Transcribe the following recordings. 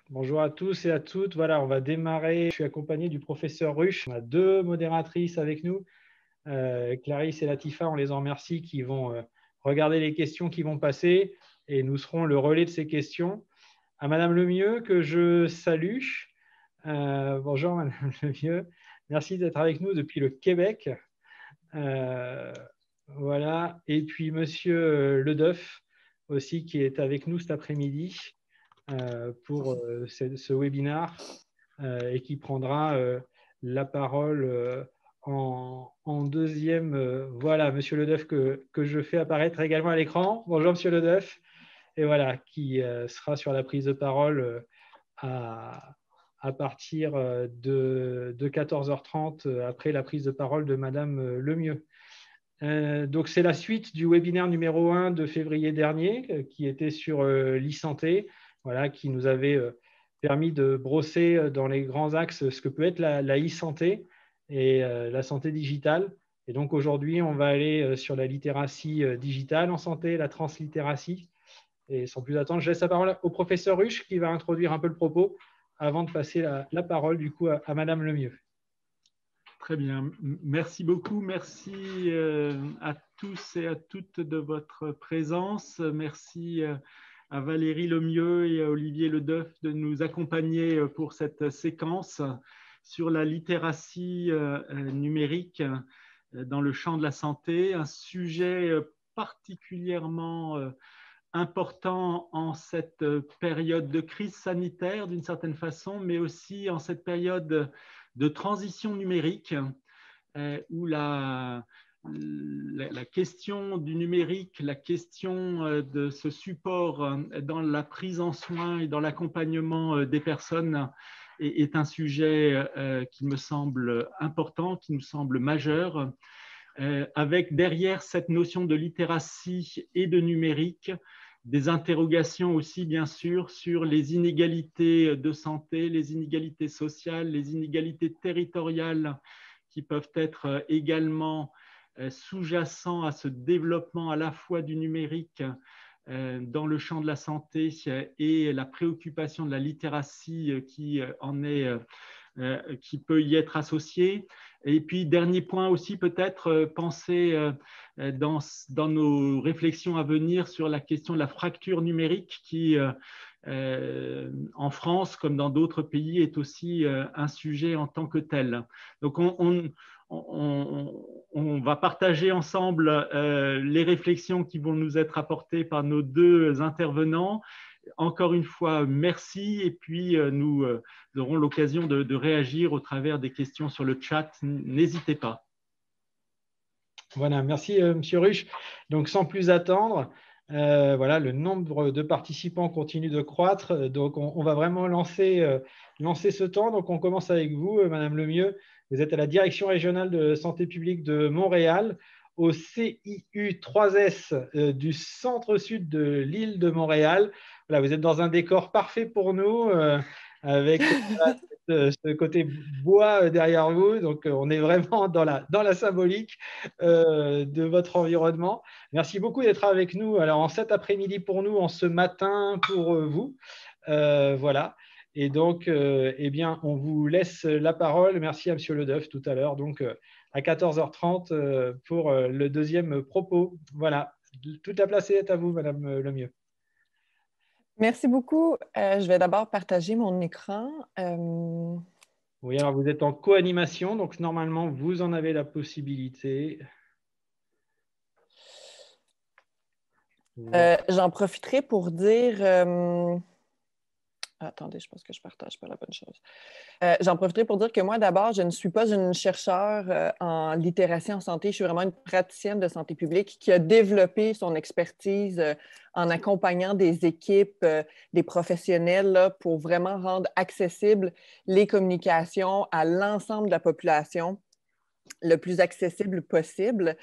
Bonjour à tous et à toutes. Voilà, on va démarrer. Je suis accompagné du professeur Ruche. On a deux modératrices avec nous, Clarisse et Latifa. On les en remercie qui vont regarder les questions qui vont passer et nous serons le relais de ces questions. À Madame Lemieux, que je salue. Bonjour Madame Lemieux. Merci d'être avec nous depuis le Québec. Voilà. Et puis Monsieur Ledeuf aussi qui est avec nous cet après-midi pour ce webinaire et qui prendra la parole en deuxième. Voilà, Monsieur Ledeuf, que je fais apparaître également à l'écran. Bonjour, Monsieur Ledeuf. Et voilà, qui sera sur la prise de parole à partir de 14h30 après la prise de parole de Madame Lemieux. Donc, c'est la suite du webinaire numéro 1 de février dernier qui était sur l'e-santé, voilà, qui nous avait permis de brosser dans les grands axes ce que peut être la e-santé et la santé digitale. Et donc, aujourd'hui, on va aller sur la littératie digitale en santé, la translittératie. Et sans plus attendre, je laisse la parole au professeur Ruche qui va introduire un peu le propos avant de passer la parole du coup à Madame Lemieux. Très bien, merci beaucoup, merci à tous et à toutes de votre présence. Merci à Valérie Lemieux et à Olivier Ledeuf de nous accompagner pour cette séquence sur la littératie numérique dans le champ de la santé, un sujet particulièrement important en cette période de crise sanitaire d'une certaine façon, mais aussi en cette période de transition numérique où la question du numérique, la question de ce support dans la prise en soin et dans l'accompagnement des personnes est un sujet qui me semble important, qui me semble majeur, avec derrière cette notion de littératie et de numérique, des interrogations aussi bien sûr sur les inégalités de santé, les inégalités sociales, les inégalités territoriales qui peuvent être également sous-jacents à ce développement à la fois du numérique dans le champ de la santé et la préoccupation de la littératie qui peut y être associée. Et puis, dernier point aussi, peut-être penser dans nos réflexions à venir sur la question de la fracture numérique qui, en France, comme dans d'autres pays, est aussi un sujet en tant que tel. Donc, on va partager ensemble les réflexions qui vont nous être apportées par nos deux intervenants. Encore une fois, merci. Et puis, nous aurons l'occasion de réagir au travers des questions sur le chat. N'hésitez pas. Voilà, merci Monsieur Ruche. Donc, sans plus attendre, voilà, le nombre de participants continue de croître. Donc, on va vraiment lancer ce temps. Donc, on commence avec vous, Madame Lemieux. Vous êtes à la Direction régionale de santé publique de Montréal, au CIU 3S du centre-sud de l'île de Montréal. Voilà, vous êtes dans un décor parfait pour nous, avec ce côté bois derrière vous. Donc, on est vraiment dans la symbolique de votre environnement. Merci beaucoup d'être avec nous. Alors, en cet après-midi pour nous, en ce matin pour vous. Voilà. Et donc, eh bien, on vous laisse la parole. Merci à M. Ledeuf tout à l'heure. Donc, à 14h30 pour le deuxième propos. Voilà. Toute la place est à vous, Madame Lemieux. Merci beaucoup. Je vais d'abord partager mon écran. Oui, alors vous êtes en co-animation, donc normalement, vous en avez la possibilité. J'en profiterai pour dire... Attendez, je pense que je ne partage pas la bonne chose. J'en profiterai pour dire que moi, d'abord, je ne suis pas une chercheure en littératie en santé. Je suis vraiment une praticienne de santé publique qui a développé son expertise en accompagnant des équipes, des professionnels là, pour vraiment rendre accessibles les communications à l'ensemble de la population le plus accessible possible.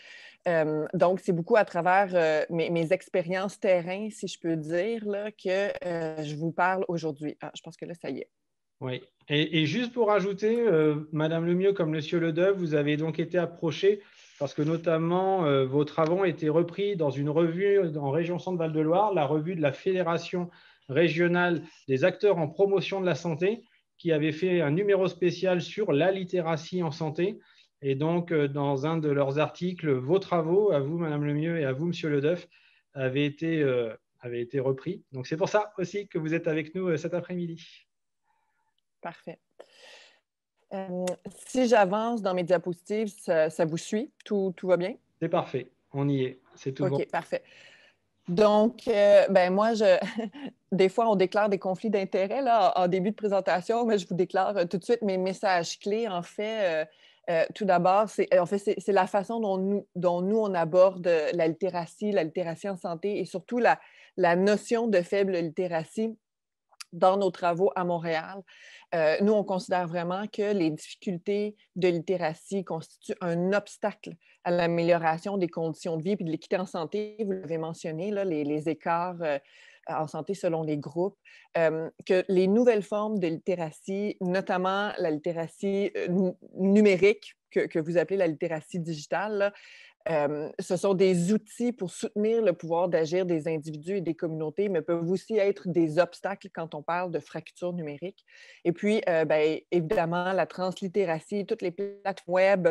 Donc, c'est beaucoup à travers mes expériences terrain, si je peux dire, là, que je vous parle aujourd'hui. Ah, je pense que là, ça y est. Oui. Et juste pour ajouter, Madame Lemieux comme Monsieur Ledeuf, vous avez donc été approché parce que notamment vos travaux ont été repris dans une revue en région Centre-Val de Loire, la revue de la Fédération régional des acteurs en promotion de la santé, qui avait fait un numéro spécial sur la littératie en santé. Et donc, dans un de leurs articles, vos travaux, à vous, Madame Lemieux, et à vous, Monsieur Ledeuf, avaient été repris. Donc, c'est pour ça aussi que vous êtes avec nous cet après-midi. Parfait. Si j'avance dans mes diapositives, ça vous suit? Tout va bien? C'est parfait. On y est. C'est tout bon. OK, parfait. Donc, ben moi, des fois, on déclare des conflits d'intérêts là, en début de présentation, mais je vous déclare tout de suite mes messages clés. En fait, tout d'abord, c'est la façon dont nous, on aborde la littératie en santé et surtout la notion de faible littératie dans nos travaux à Montréal. Nous, on considère vraiment que les difficultés de littératie constituent un obstacle à l'amélioration des conditions de vie et de l'équité en santé. Vous l'avez mentionné, là, les écarts en santé selon les groupes, que les nouvelles formes de littératie, notamment la littératie numérique, que vous appelez la littératie digitale, là, ce sont des outils pour soutenir le pouvoir d'agir des individus et des communautés, mais peuvent aussi être des obstacles quand on parle de fracture numérique. Et puis, bien, évidemment, la translittératie, toutes les plateformes web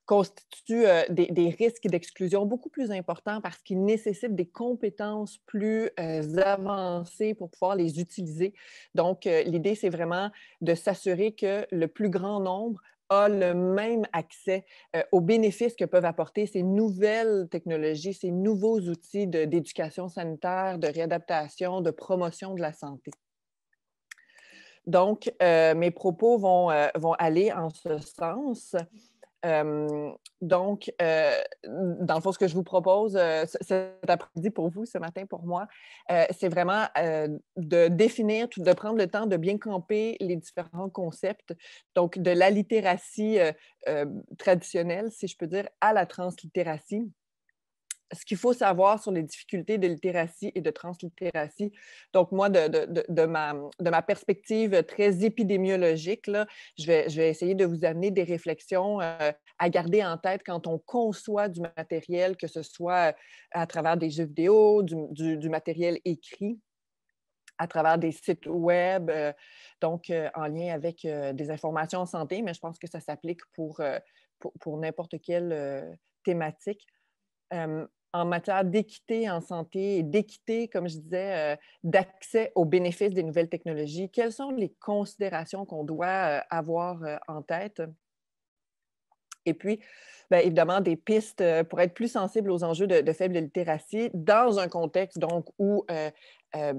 constituent des risques d'exclusion beaucoup plus importants parce qu'ils nécessitent des compétences plus avancées pour pouvoir les utiliser. Donc, l'idée, c'est vraiment de s'assurer que le plus grand nombre a le même accès aux bénéfices que peuvent apporter ces nouvelles technologies, ces nouveaux outils d'éducation sanitaire, de réadaptation, de promotion de la santé. Donc, mes propos vont aller en ce sens. Donc, dans le fond, ce que je vous propose cet après-midi pour vous, ce matin pour moi, c'est vraiment de définir, de prendre le temps de bien camper les différents concepts, donc de la littératie traditionnelle, si je peux dire, à la translittératie. Ce qu'il faut savoir sur les difficultés de littératie et de translittératie. Donc, moi, de ma perspective très épidémiologique, là, je vais essayer de vous amener des réflexions à garder en tête quand on conçoit du matériel, que ce soit à travers des jeux vidéo, du matériel écrit, à travers des sites web, donc en lien avec des informations en santé, mais je pense que ça s'applique pour n'importe quelle thématique. En matière d'équité en santé et d'équité, comme je disais, d'accès aux bénéfices des nouvelles technologies, quelles sont les considérations qu'on doit avoir en tête? Et puis, bien, évidemment, des pistes pour être plus sensible aux enjeux de faible littératie dans un contexte donc, où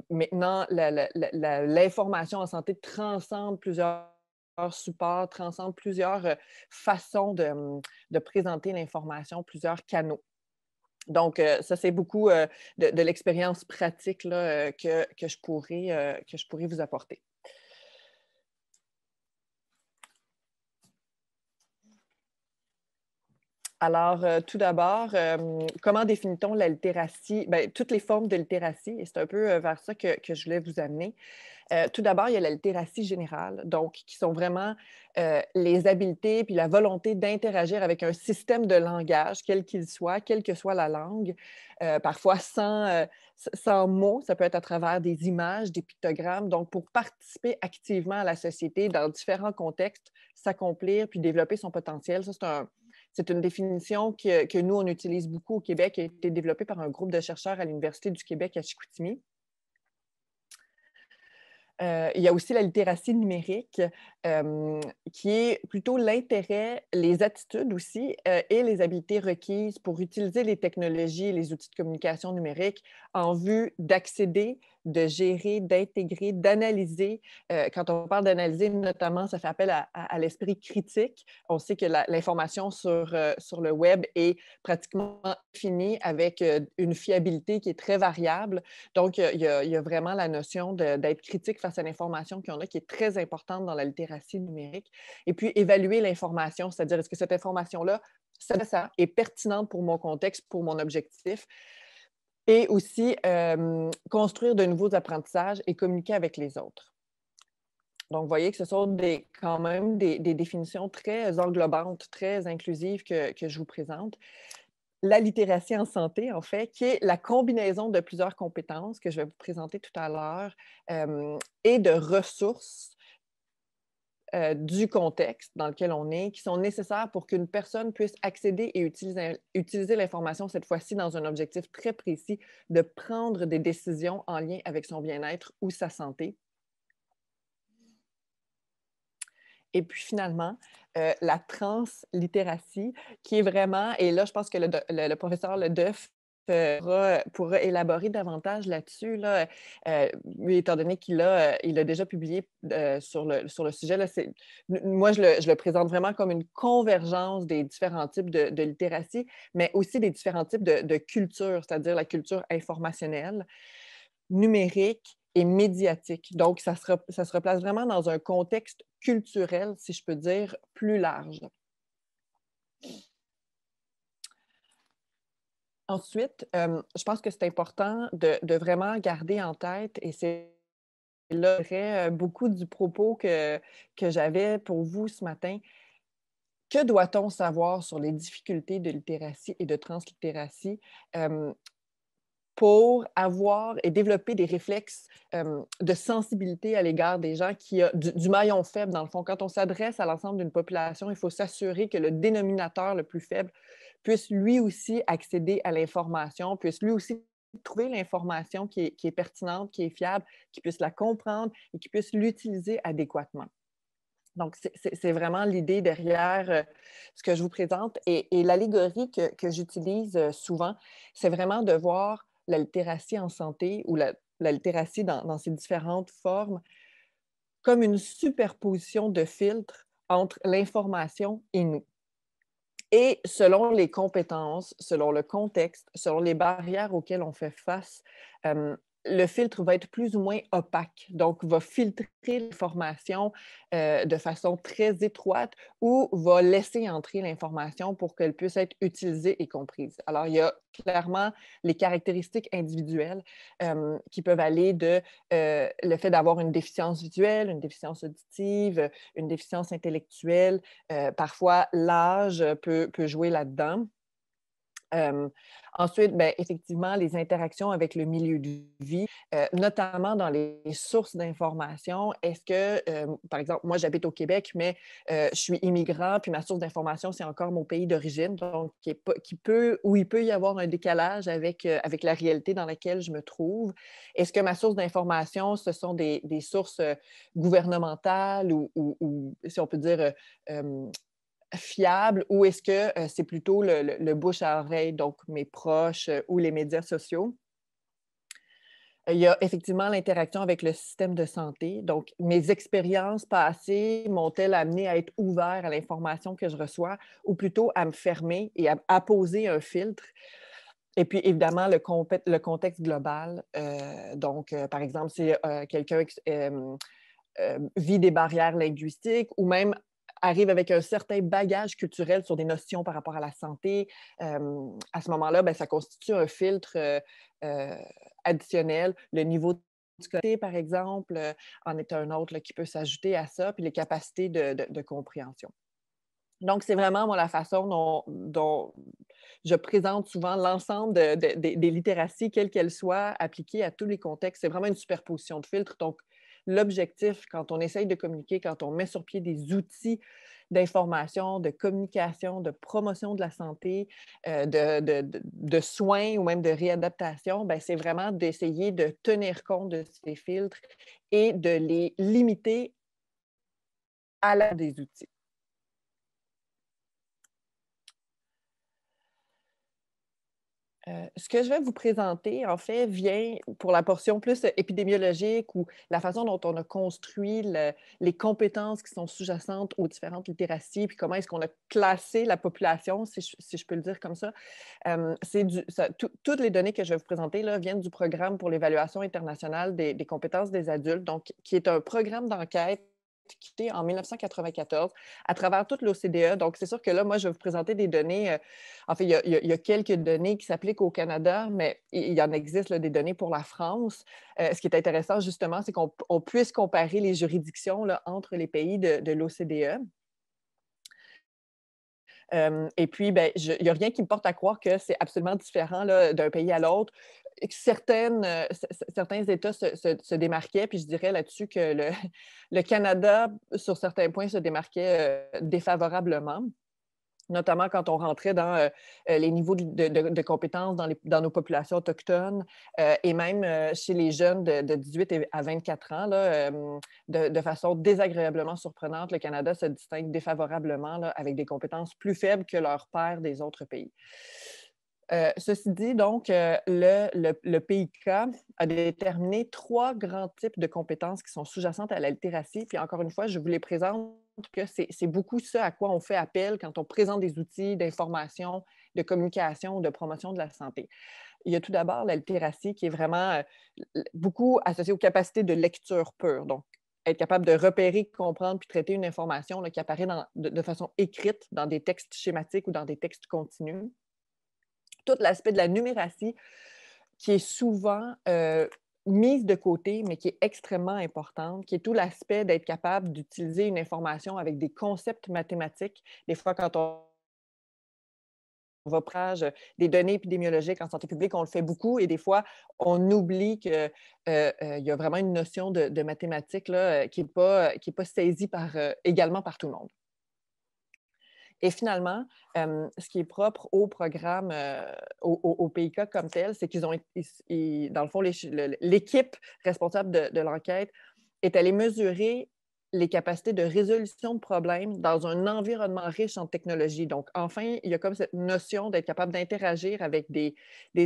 maintenant l'information en santé transcende plusieurs supports, transcende plusieurs façons de présenter l'information, plusieurs canaux. Donc, ça, c'est beaucoup de l'expérience pratique là, que je pourrais vous apporter. Alors, tout d'abord, comment définit-on la littératie? Bien, toutes les formes de littératie, et c'est un peu vers ça que je voulais vous amener. Tout d'abord, il y a la littératie générale, donc qui sont vraiment les habiletés puis la volonté d'interagir avec un système de langage, quel qu'il soit, quelle que soit la langue, parfois sans mots, ça peut être à travers des images, des pictogrammes, donc pour participer activement à la société dans différents contextes, s'accomplir puis développer son potentiel. Ça, c'est une définition que nous, on utilise beaucoup au Québec, qui a été développée par un groupe de chercheurs à l'Université du Québec à Chicoutimi. Il y a aussi la littératie numérique, qui est plutôt l'intérêt, les attitudes aussi et les habiletés requises pour utiliser les technologies et les outils de communication numérique en vue d'accéder, de gérer, d'intégrer, d'analyser. Quand on parle d'analyser, notamment, ça fait appel à l'esprit critique. On sait que l'information sur le web est pratiquement finie avec une fiabilité qui est très variable. Donc, il y a vraiment la notion d'être critique face à l'information qu'il y en a qui est très importante dans la littératie numérique. Et puis, évaluer l'information, c'est-à-dire est-ce que cette information-là, ça est pertinente pour mon contexte, pour mon objectif. Et aussi, construire de nouveaux apprentissages et communiquer avec les autres. Donc, vous voyez que ce sont quand même des définitions très englobantes, très inclusives que je vous présente. la littératie en santé, en fait, qui est la combinaison de plusieurs compétences que je vais vous présenter tout à l'heure et de ressources du contexte dans lequel on est, qui sont nécessaires pour qu'une personne puisse accéder et utiliser l'information, cette fois-ci dans un objectif très précis, de prendre des décisions en lien avec son bien-être ou sa santé. Et puis finalement, la translittératie, qui est vraiment, et là, je pense que le professeur Ledeuf pourra élaborer davantage là-dessus, là, lui, étant donné qu'il il a déjà publié sur le sujet. Là, moi, je le présente vraiment comme une convergence des différents types de littératie, mais aussi des différents types de culture, c'est-à-dire la culture informationnelle, numérique et médiatique. Donc, ça se replace vraiment dans un contexte culturel, si je peux dire, plus large. Ensuite, je pense que c'est important de vraiment garder en tête, et c'est là beaucoup du propos que j'avais pour vous ce matin. Que doit-on savoir sur les difficultés de littératie et de translittératie pour avoir et développer des réflexes de sensibilité à l'égard des gens du maillon faible, dans le fond. Quand on s'adresse à l'ensemble d'une population, il faut s'assurer que le dénominateur le plus faible puisse lui aussi accéder à l'information, puisse lui aussi trouver l'information qui est pertinente, qui est fiable, qui puisse la comprendre et qui puisse l'utiliser adéquatement. Donc, c'est vraiment l'idée derrière ce que je vous présente. Et l'allégorie que j'utilise souvent, c'est vraiment de voir la littératie en santé ou la littératie dans ses différentes formes comme une superposition de filtres entre l'information et nous. Et selon les compétences, selon le contexte, selon les barrières auxquelles on fait face, le filtre va être plus ou moins opaque, donc va filtrer l'information de façon très étroite ou va laisser entrer l'information pour qu'elle puisse être utilisée et comprise. Alors, il y a clairement les caractéristiques individuelles qui peuvent aller de le fait d'avoir une déficience visuelle, une déficience auditive, une déficience intellectuelle. Parfois, l'âge peut jouer là-dedans. Ensuite, bien, effectivement, les interactions avec le milieu de vie, notamment dans les sources d'information. Est-ce que, par exemple, moi, j'habite au Québec, mais je suis immigrant, puis ma source d'information, c'est encore mon pays d'origine, donc où il peut y avoir un décalage avec la réalité dans laquelle je me trouve. Est-ce que ma source d'information, ce sont des sources gouvernementales ou, si on peut dire, fiable, ou est-ce que c'est plutôt le bouche à oreille, donc mes proches ou les médias sociaux? Il y a effectivement l'interaction avec le système de santé. Donc, mes expériences passées m'ont-elles amené à être ouvert à l'information que je reçois ou plutôt à me fermer et à poser un filtre? Et puis, évidemment, le contexte global. Donc, par exemple, si quelqu'un vit des barrières linguistiques ou même arrive avec un certain bagage culturel sur des notions par rapport à la santé, à ce moment-là, bien, ça constitue un filtre additionnel. Le niveau de côté, par exemple, en est un autre là, qui peut s'ajouter à ça, puis les capacités de compréhension. Donc, c'est vraiment, moi, la façon dont je présente souvent l'ensemble des littératies, quelles qu'elles soient, appliquées à tous les contextes. C'est vraiment une superposition de filtres. Donc, l'objectif, quand on essaye de communiquer, quand on met sur pied des outils d'information, de communication, de promotion de la santé, de soins ou même de réadaptation, bien, c'est vraiment d'essayer de tenir compte de ces filtres et de les limiter à l'aide des outils. Ce que je vais vous présenter, en fait, vient pour la portion plus épidémiologique ou la façon dont on a construit les compétences qui sont sous-jacentes aux différentes littératies, puis comment est-ce qu'on a classé la population, si je peux le dire comme ça. Toutes les données que je vais vous présenter là, viennent du programme pour l'évaluation internationale des compétences des adultes, donc qui est un programme d'enquête quitté en 1994 à travers toute l'OCDE. Donc, c'est sûr que là, moi, je vais vous présenter des données. En fait, il y a quelques données qui s'appliquent au Canada, mais il y en existe là, des données pour la France. Ce qui est intéressant, justement, c'est qu'on puisse comparer les juridictions là, entre les pays de l'OCDE. Et puis, ben, il n'y a rien qui me porte à croire que c'est absolument différent d'un pays à l'autre. Certains États se démarquaient, puis je dirais là-dessus que le Canada, sur certains points, se démarquait défavorablement, notamment quand on rentrait dans les niveaux de compétences dans nos populations autochtones et même chez les jeunes de 18 à 24 ans, là, de façon désagréablement surprenante, le Canada se distingue défavorablement là, avec des compétences plus faibles que leurs pairs des autres pays. Ceci dit, donc, le PIK a déterminé 3 grands types de compétences qui sont sous-jacentes à la littératie. Puis encore une fois, je vous les présente que c'est beaucoup ce à quoi on fait appel quand on présente des outils d'information, de communication, de promotion de la santé. Il y a tout d'abord la littératie qui est vraiment beaucoup associée aux capacités de lecture pure. Donc, être capable de repérer, comprendre puis traiter une information là, qui apparaît de façon écrite dans des textes schématiques ou dans des textes continus. Tout l'aspect de la numératie qui est souvent mise de côté, mais qui est extrêmement importante, qui est tout l'aspect d'être capable d'utiliser une information avec des concepts mathématiques. Des fois, quand on va prendre des données épidémiologiques en santé publique, on le fait beaucoup et des fois, on oublie qu'il y a vraiment une notion de mathématiques là, qui n'est pas saisie également par tout le monde. Et finalement, ce qui est propre au programme, au PIK comme tel, c'est qu'ils ont, dans le fond, l'équipe responsable de l'enquête est allée mesurer les capacités de résolution de problèmes dans un environnement riche en technologie. Donc, enfin, il y a comme cette notion d'être capable d'interagir avec des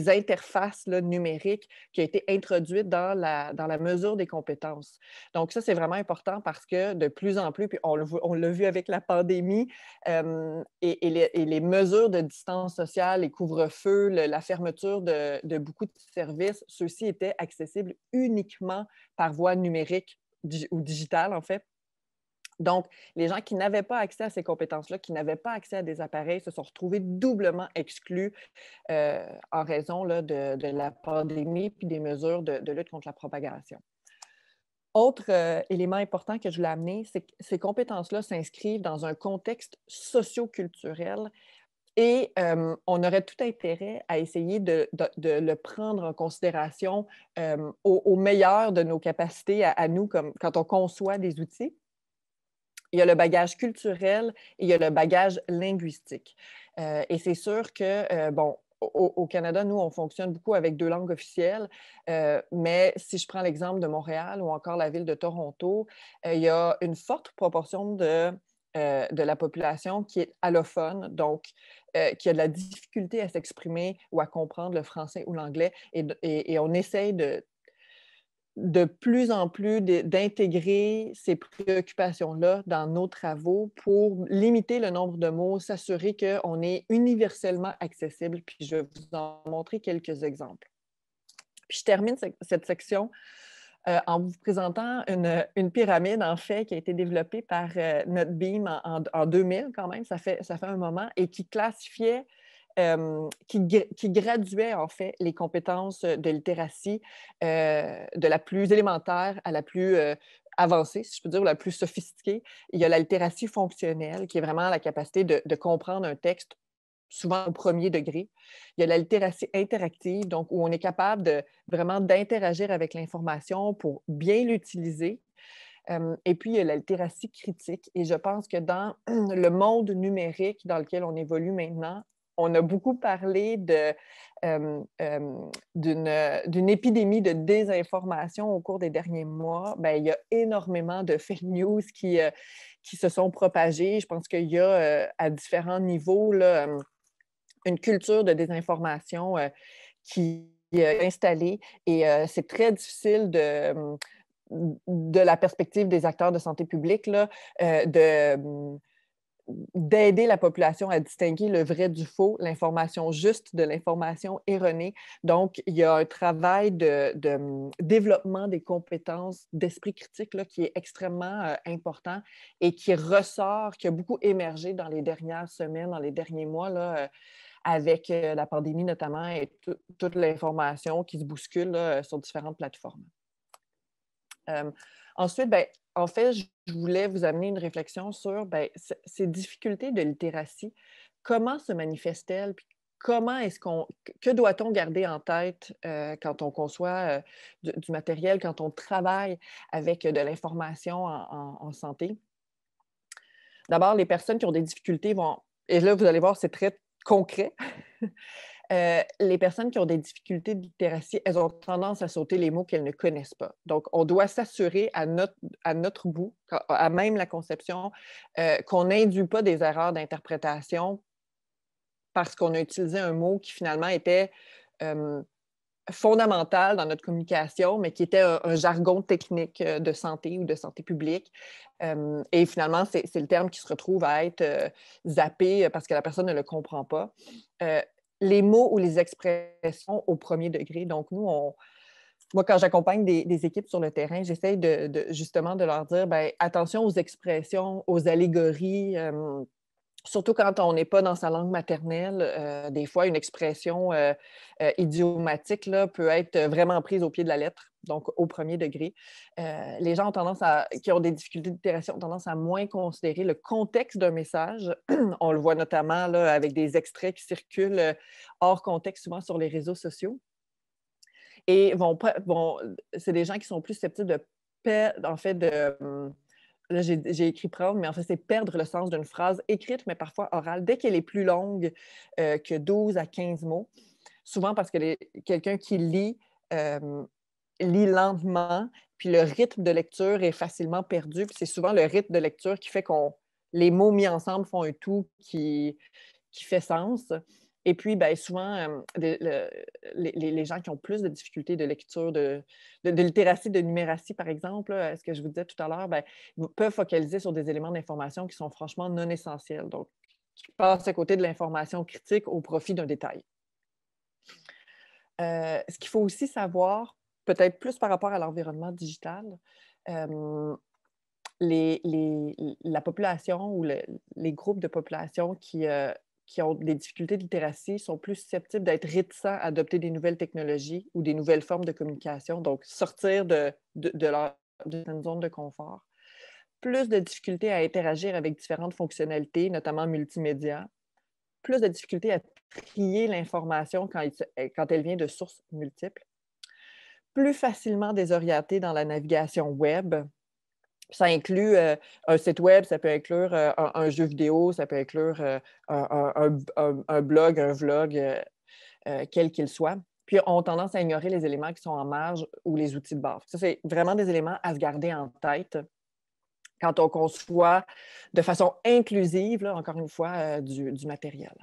interfaces là, numériques qui a été introduite dans la mesure des compétences. Donc, ça, c'est vraiment important parce que de plus en plus, puis on l'a vu avec la pandémie, et les mesures de distance sociale, les couvre-feux, la fermeture de beaucoup de services, ceux-ci étaient accessibles uniquement par voie numérique ou digitale, en fait. Donc, les gens qui n'avaient pas accès à ces compétences-là, qui n'avaient pas accès à des appareils, se sont retrouvés doublement exclus en raison là, de la pandémie puis des mesures de lutte contre la propagation. Autre élément important que je voulais amener, c'est que ces compétences-là s'inscrivent dans un contexte socio-culturel et on aurait tout intérêt à essayer de le prendre en considération au meilleur de nos capacités à nous quand on conçoit des outils. Il y a le bagage culturel et il y a le bagage linguistique. Et c'est sûr que, bon, au Canada, nous, on fonctionne beaucoup avec 2 langues officielles, mais si je prends l'exemple de Montréal ou encore la ville de Toronto, il y a une forte proportion de la population qui est allophone, donc qui a de la difficulté à s'exprimer ou à comprendre le français ou l'anglais. Et on essaye de plus en plus d'intégrer ces préoccupations-là dans nos travaux pour limiter le nombre de mots, s'assurer qu'on est universellement accessible. Puis je vais vous en montrer quelques exemples. Puis je termine cette section en vous présentant une pyramide, en fait, qui a été développée par notre BEAM en 2000 quand même, ça fait un moment, et qui classifiait qui graduait en fait les compétences de littératie de la plus élémentaire à la plus avancée, si je peux dire, ou la plus sophistiquée. Il y a la littératie fonctionnelle, qui est vraiment la capacité de comprendre un texte, souvent au premier degré. Il y a la littératie interactive, donc où on est capable vraiment d'interagir avec l'information pour bien l'utiliser. Et puis, il y a la littératie critique. Et je pense que dans le monde numérique dans lequel on évolue maintenant, on a beaucoup parlé d'une épidémie de désinformation au cours des derniers mois. Bien, il y a énormément de fake news qui se sont propagées. Je pense qu'il y a à différents niveaux là, une culture de désinformation qui est installée et c'est très difficile de la perspective des acteurs de santé publique là, d'aider la population à distinguer le vrai du faux, l'information juste de l'information erronée. Donc, il y a un travail de développement des compétences d'esprit critique là, qui est extrêmement important et qui ressort, qui a beaucoup émergé dans les dernières semaines, dans les derniers mois, là, avec la pandémie notamment et toute l'information qui se bouscule là, sur différentes plateformes. Ensuite, bien, en fait, je voulais vous amener une réflexion sur bien, ces difficultés de littératie comment se manifeste-t-elle? Puis que doit-on garder en tête quand on conçoit du matériel, quand on travaille avec de l'information en santé? D'abord, les personnes qui ont des difficultés vont, et là, vous allez voir, c'est très concret. Les personnes qui ont des difficultés de littératie, elles ont tendance à sauter les mots qu'elles ne connaissent pas. Donc, on doit s'assurer à notre bout, à même la conception, qu'on n'induit pas des erreurs d'interprétation parce qu'on a utilisé un mot qui finalement était fondamental dans notre communication, mais qui était un jargon technique de santé ou de santé publique. Et finalement, c'est le terme qui se retrouve à être zappé parce que la personne ne le comprend pas. Les mots ou les expressions au premier degré. Donc, moi, quand j'accompagne des équipes sur le terrain, j'essaie justement de leur dire, bien, attention aux expressions, aux allégories, surtout quand on n'est pas dans sa langue maternelle. Des fois, une expression idiomatique là, peut être vraiment prise au pied de la lettre, donc au premier degré. Les gens qui ont des difficultés de littératie ont tendance à moins considérer le contexte d'un message. On le voit notamment là, avec des extraits qui circulent hors contexte, souvent sur les réseaux sociaux. Et c'est des gens qui sont plus susceptibles là, j'ai écrit prendre, mais en fait, c'est perdre le sens d'une phrase écrite, mais parfois orale, dès qu'elle est plus longue que 12 à 15 mots. Souvent parce que quelqu'un qui lit lentement, puis le rythme de lecture est facilement perdu. Puis c'est souvent le rythme de lecture qui fait les mots mis ensemble font un tout qui fait sens. Et puis, bien, souvent, les gens qui ont plus de difficultés de lecture, de littératie, de numératie, par exemple, ce que je vous disais tout à l'heure, bien, peuvent focaliser sur des éléments d'information qui sont franchement non essentiels. Donc, qui passent à côté de l'information critique au profit d'un détail. Ce qu'il faut aussi savoir, peut-être plus par rapport à l'environnement digital, la population ou les groupes de population qui ont des difficultés de littératie sont plus susceptibles d'être réticents à adopter des nouvelles technologies ou des nouvelles formes de communication, donc sortir de leur zone de confort. Plus de difficultés à interagir avec différentes fonctionnalités, notamment multimédia. Plus de difficultés à trier l'information quand elle vient de sources multiples. Plus facilement désorientés dans la navigation web. Ça inclut un site web, ça peut inclure un jeu vidéo, ça peut inclure un blog, un vlog, quel qu'il soit. Puis, on a tendance à ignorer les éléments qui sont en marge ou les outils de base. Ça, c'est vraiment des éléments à se garder en tête quand on conçoit de façon inclusive, là, encore une fois, du matériel.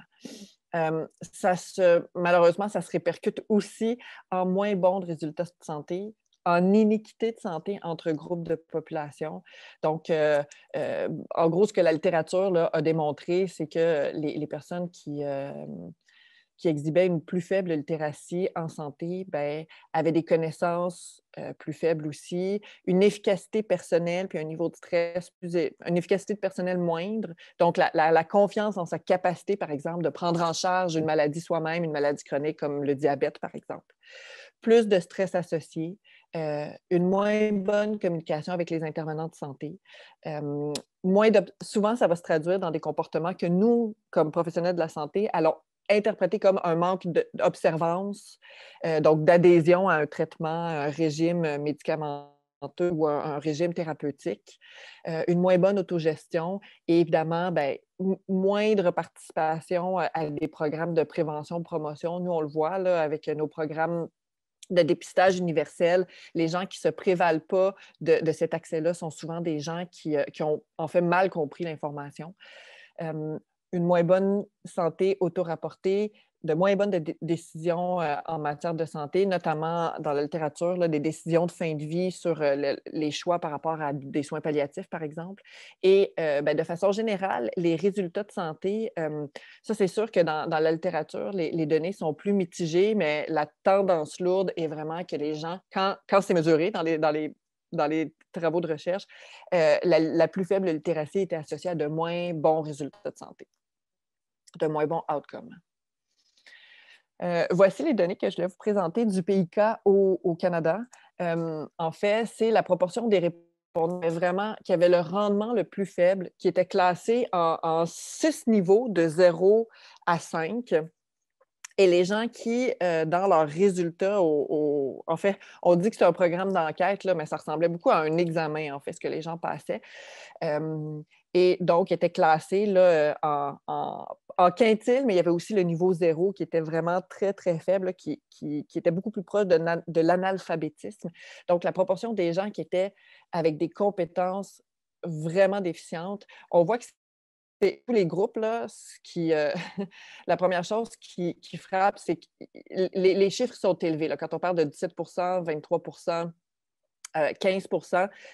Malheureusement, ça se répercute aussi en moins bons résultats de santé, en iniquité de santé entre groupes de population. Donc, en gros, ce que la littérature là, a démontré, c'est que les personnes qui exhibaient une plus faible littératie en santé, bien, avaient des connaissances plus faibles aussi, une efficacité personnelle, puis un niveau de stress, une efficacité de personnel moindre. Donc, la confiance en sa capacité, par exemple, de prendre en charge une maladie soi-même, une maladie chronique comme le diabète, par exemple. Plus de stress associé, une moins bonne communication avec les intervenants de santé. Souvent, ça va se traduire dans des comportements que nous, comme professionnels de la santé, allons interpréter comme un manque d'observance, donc d'adhésion à un traitement, un régime médicamenteux ou un régime thérapeutique, une moins bonne autogestion et évidemment, bien, moindre participation à des programmes de prévention, promotion. Nous, on le voit là, avec nos programmes de dépistage universel, les gens qui ne se prévalent pas de cet accès-là sont souvent des gens qui ont en fait mal compris l'information. Une moins bonne santé auto-rapportée, de moins bonnes décisions en matière de santé, notamment dans la littérature, là, des décisions de fin de vie sur les choix par rapport à des soins palliatifs, par exemple. Et bien, de façon générale, les résultats de santé, ça, c'est sûr que dans la littérature, les données sont plus mitigées, mais la tendance lourde est vraiment que les gens, quand c'est mesuré dans les travaux de recherche, la plus faible littératie était associée à de moins bons résultats de santé, de moins bons outcomes. Voici les données que je vais vous présenter du PIK au Canada. En fait, c'est la proportion des qui avait le rendement le plus faible, qui était classé en 6 niveaux de 0 à 5. Et les gens qui, dans leurs résultats, en fait, on dit que c'est un programme d'enquête, là, mais ça ressemblait beaucoup à un examen, en fait, ce que les gens passaient. Et donc, étaient classés là, en quintile, mais il y avait aussi le niveau 0 qui était vraiment très, très faible, là, qui était beaucoup plus proche de l'analphabétisme. Donc, la proportion des gens qui étaient avec des compétences vraiment déficientes, on voit que tous les groupes, là, la première chose qui frappe, c'est que les chiffres sont élevés. Là. Quand on parle de 17 23 15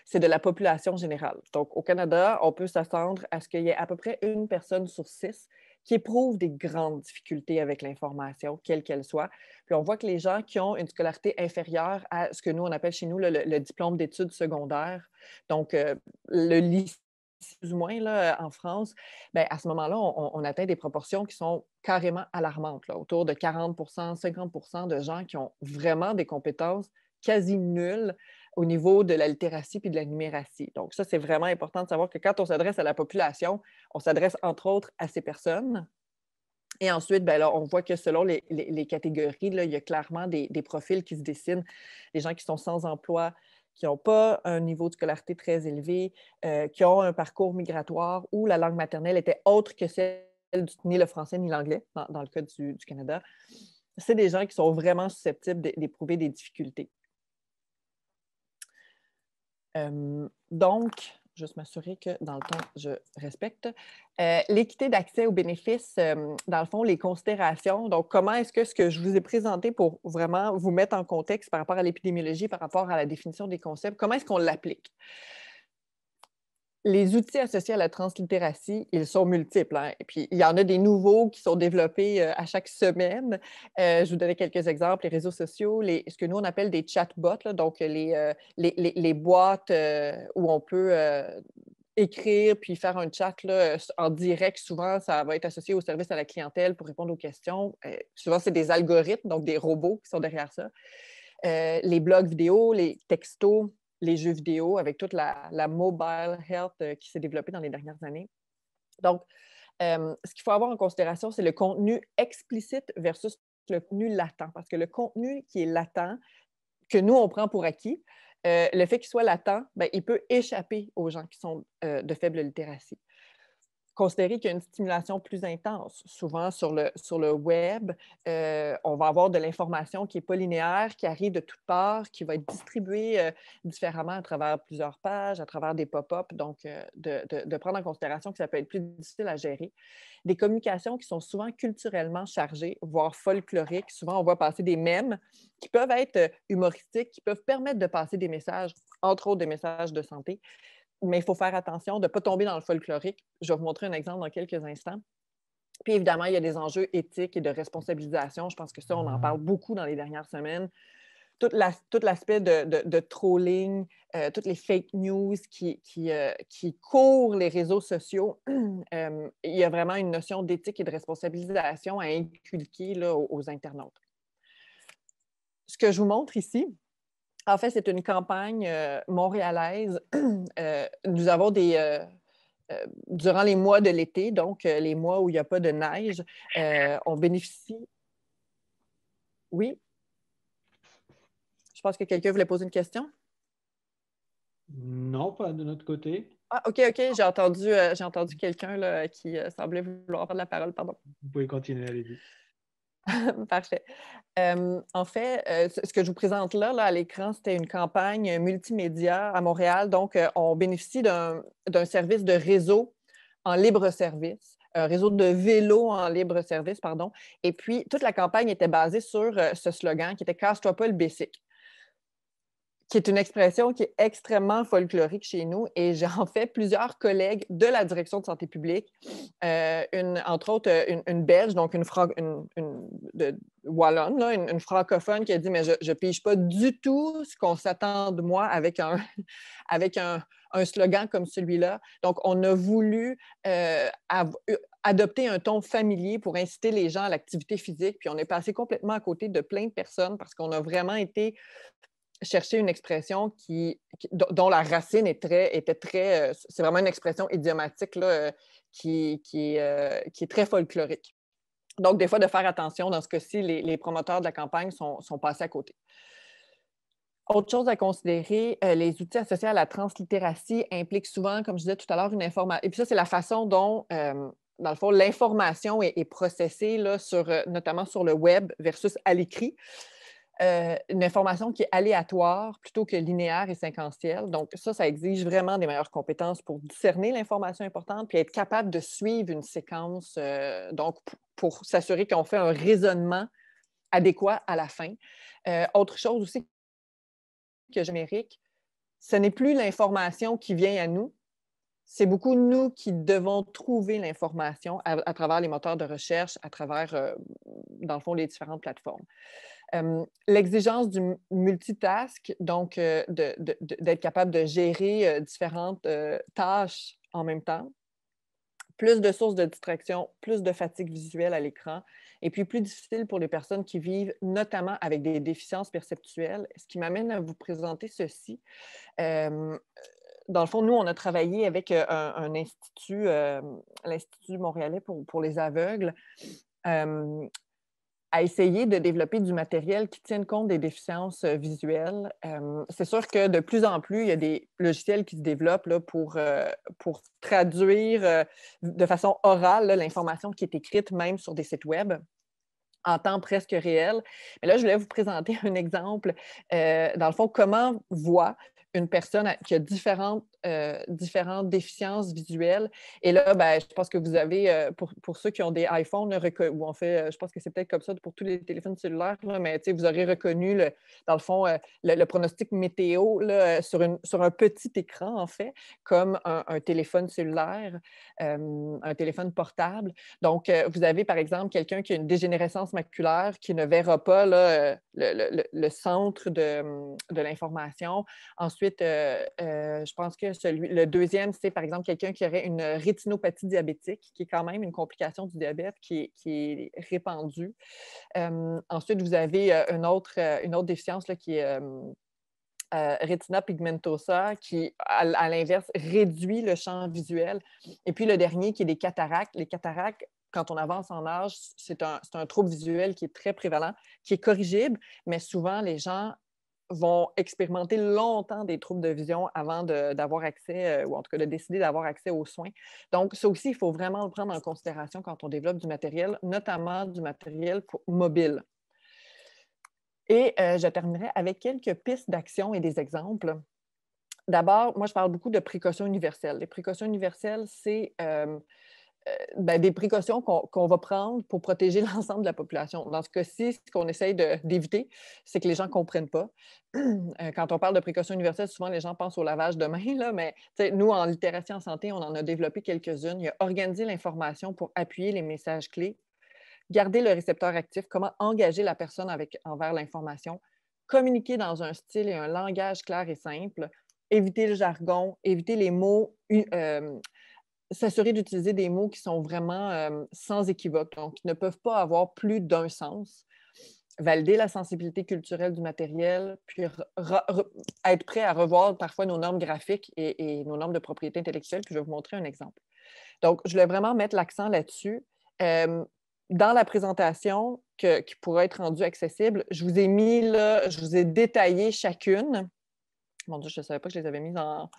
c'est de la population générale. Donc, au Canada, on peut s'attendre à ce qu'il y ait à peu près une personne sur 6 qui éprouve des grandes difficultés avec l'information, quelle qu'elle soit. Puis on voit que les gens qui ont une scolarité inférieure à ce que nous, on appelle chez nous le diplôme d'études secondaires, donc le lycée, plus ou moins là, en France, bien, à ce moment-là, on atteint des proportions qui sont carrément alarmantes, là, autour de 40 50 de gens qui ont vraiment des compétences quasi nulles au niveau de la littératie puis de la numératie. Donc ça, c'est vraiment important de savoir que quand on s'adresse à la population, on s'adresse entre autres à ces personnes. Et ensuite, bien là, on voit que selon les catégories, là, il y a clairement des profils qui se dessinent. Des gens qui sont sans emploi, qui n'ont pas un niveau de scolarité très élevé, qui ont un parcours migratoire où la langue maternelle était autre que celle ni le français ni l'anglais, dans le cas du Canada. C'est des gens qui sont vraiment susceptibles d'éprouver des difficultés. Donc, juste m'assurer que dans le temps, je respecte. L'équité d'accès aux bénéfices, dans le fond, les considérations. Donc, comment est-ce que ce que je vous ai présenté pour vraiment vous mettre en contexte par rapport à l'épidémiologie, par rapport à la définition des concepts, comment est-ce qu'on l'applique? Les outils associés à la translittératie, ils sont multiples. Hein? Et puis, il y en a des nouveaux qui sont développés à chaque semaine. Je vous donnais quelques exemples. Les réseaux sociaux, ce que nous, on appelle des chatbots, là, donc les boîtes où on peut écrire puis faire un chat là, en direct. Souvent, ça va être associé au service à la clientèle pour répondre aux questions. Souvent, c'est des algorithmes, donc des robots qui sont derrière ça. Les blogs vidéo, les textos, les jeux vidéo, avec toute la mobile health qui s'est développée dans les dernières années. Donc, ce qu'il faut avoir en considération, c'est le contenu explicite versus le contenu latent. Parce que le contenu qui est latent, que nous, on prend pour acquis, le fait qu'il soit latent, bien, il peut échapper aux gens qui sont de faible littératie. Considérer qu'il y a une stimulation plus intense. Souvent, sur le web, on va avoir de l'information qui n'est pas linéaire, qui arrive de toutes parts, qui va être distribuée différemment à travers plusieurs pages, à travers des pop-up. Donc, de prendre en considération que ça peut être plus difficile à gérer. Des communications qui sont souvent culturellement chargées, voire folkloriques. Souvent, on voit passer des mèmes qui peuvent être humoristiques, qui peuvent permettre de passer des messages, entre autres des messages de santé. Mais il faut faire attention de ne pas tomber dans le folklorique. Je vais vous montrer un exemple dans quelques instants. Puis évidemment, il y a des enjeux éthiques et de responsabilisation. Je pense que ça, on en parle beaucoup dans les dernières semaines. Tout l'aspect de trolling, toutes les fake news qui courent les réseaux sociaux, il y a vraiment une notion d'éthique et de responsabilisation à inculquer là, aux internautes. Ce que je vous montre ici, en fait, c'est une campagne montréalaise. Nous avons durant les mois de l'été, donc les mois où il n'y a pas de neige, on bénéficie. Oui? Je pense que quelqu'un voulait poser une question. Non, pas de notre côté. Ah, OK. J'ai entendu quelqu'un là, qui semblait vouloir prendre la parole, pardon. Vous pouvez continuer, allez-y. Parfait. En fait, ce que je vous présente là à l'écran, c'était une campagne multimédia à Montréal. Donc, on bénéficie d'un service de réseau en libre service, un réseau de vélos en libre service, pardon. Et puis, toute la campagne était basée sur ce slogan qui était « Casse-toi pas le basic », qui est une expression qui est extrêmement folklorique chez nous. Et j'ai en fait plusieurs collègues de la direction de santé publique, entre autres une Belge, donc une Wallonne, là, une francophone qui a dit « Mais je ne pige pas du tout ce qu'on s'attend de moi avec un slogan comme celui-là. » Donc, on a voulu adopter un ton familier pour inciter les gens à l'activité physique. Puis on est passé complètement à côté de plein de personnes parce qu'on a vraiment été chercher une expression dont la racine était très... c'est vraiment une expression idiomatique là, qui est très folklorique. Donc, des fois, de faire attention, dans ce cas-ci, les promoteurs de la campagne sont passés à côté. Autre chose à considérer, les outils associés à la translittératie impliquent souvent, comme je disais tout à l'heure, une information. Et puis ça, c'est la façon dont, dans le fond, l'information est processée, là, notamment sur le web versus à l'écrit. Une information qui est aléatoire plutôt que linéaire et séquentielle. Donc, ça exige vraiment des meilleures compétences pour discerner l'information importante puis être capable de suivre une séquence, donc pour s'assurer qu'on fait un raisonnement adéquat à la fin. Autre chose aussi que générique, ce n'est plus l'information qui vient à nous, c'est beaucoup nous qui devons trouver l'information à travers les moteurs de recherche, à travers, dans le fond, les différentes plateformes. L'exigence du multitask, donc d'être capable de gérer différentes tâches en même temps, plus de sources de distraction, plus de fatigue visuelle à l'écran, et puis plus difficile pour les personnes qui vivent notamment avec des déficiences perceptuelles, ce qui m'amène à vous présenter ceci. Dans le fond, nous, on a travaillé avec un institut, l'Institut montréalais pour les aveugles, à essayer de développer du matériel qui tienne compte des déficiences visuelles. C'est sûr que de plus en plus, il y a des logiciels qui se développent là, pour traduire de façon orale là, l'information qui est écrite même sur des sites web en temps presque réel. Mais là, je voulais vous présenter un exemple. Dans le fond, comment voit une personne qui a différentes déficiences visuelles. Et là, ben, je pense que vous avez, pour ceux qui ont des iPhones, ou en fait, je pense que c'est peut-être comme ça pour tous les téléphones cellulaires, là, mais vous aurez reconnu, dans le fond, le pronostic météo là, sur un petit écran, en fait, comme un téléphone cellulaire, un téléphone portable. Donc, vous avez, par exemple, quelqu'un qui a une dégénérescence maculaire qui ne verra pas là, le centre de l'information. Ensuite, je pense que le deuxième, c'est par exemple quelqu'un qui aurait une rétinopathie diabétique, qui est quand même une complication du diabète qui est répandue. Ensuite, vous avez une autre déficience là, qui est retina pigmentosa, qui, à l'inverse, réduit le champ visuel. Et puis le dernier, qui est les cataractes. Les cataractes, quand on avance en âge, c'est un trouble visuel qui est très prévalent, qui est corrigible, mais souvent, les gens vont expérimenter longtemps des troubles de vision avant d'avoir accès, ou en tout cas de décider d'avoir accès aux soins. Donc, ça aussi, il faut vraiment le prendre en considération quand on développe du matériel, notamment du matériel mobile. Et je terminerai avec quelques pistes d'action et des exemples. D'abord, moi, je parle beaucoup de précautions universelles. Les précautions universelles, c'est des précautions qu'on va prendre pour protéger l'ensemble de la population. Dans ce cas-ci, ce qu'on essaye d'éviter, c'est que les gens ne comprennent pas. Quand on parle de précautions universelles, souvent les gens pensent au lavage de main, là, mais nous, en littératie en santé, on en a développé quelques-unes. Il y a organiser l'information pour appuyer les messages clés, garder le récepteur actif, comment engager la personne envers l'information, communiquer dans un style et un langage clair et simple, éviter le jargon, éviter les mots, s'assurer d'utiliser des mots qui sont vraiment sans équivoque, donc qui ne peuvent pas avoir plus d'un sens, valider la sensibilité culturelle du matériel, puis être prêt à revoir parfois nos normes graphiques et nos normes de propriété intellectuelle, puis je vais vous montrer un exemple. Donc, je voulais vraiment mettre l'accent là-dessus. Dans la présentation qui pourra être rendue accessible, je vous ai mis là, je vous ai détaillé chacune. Mon Dieu, je ne savais pas que je les avais mises en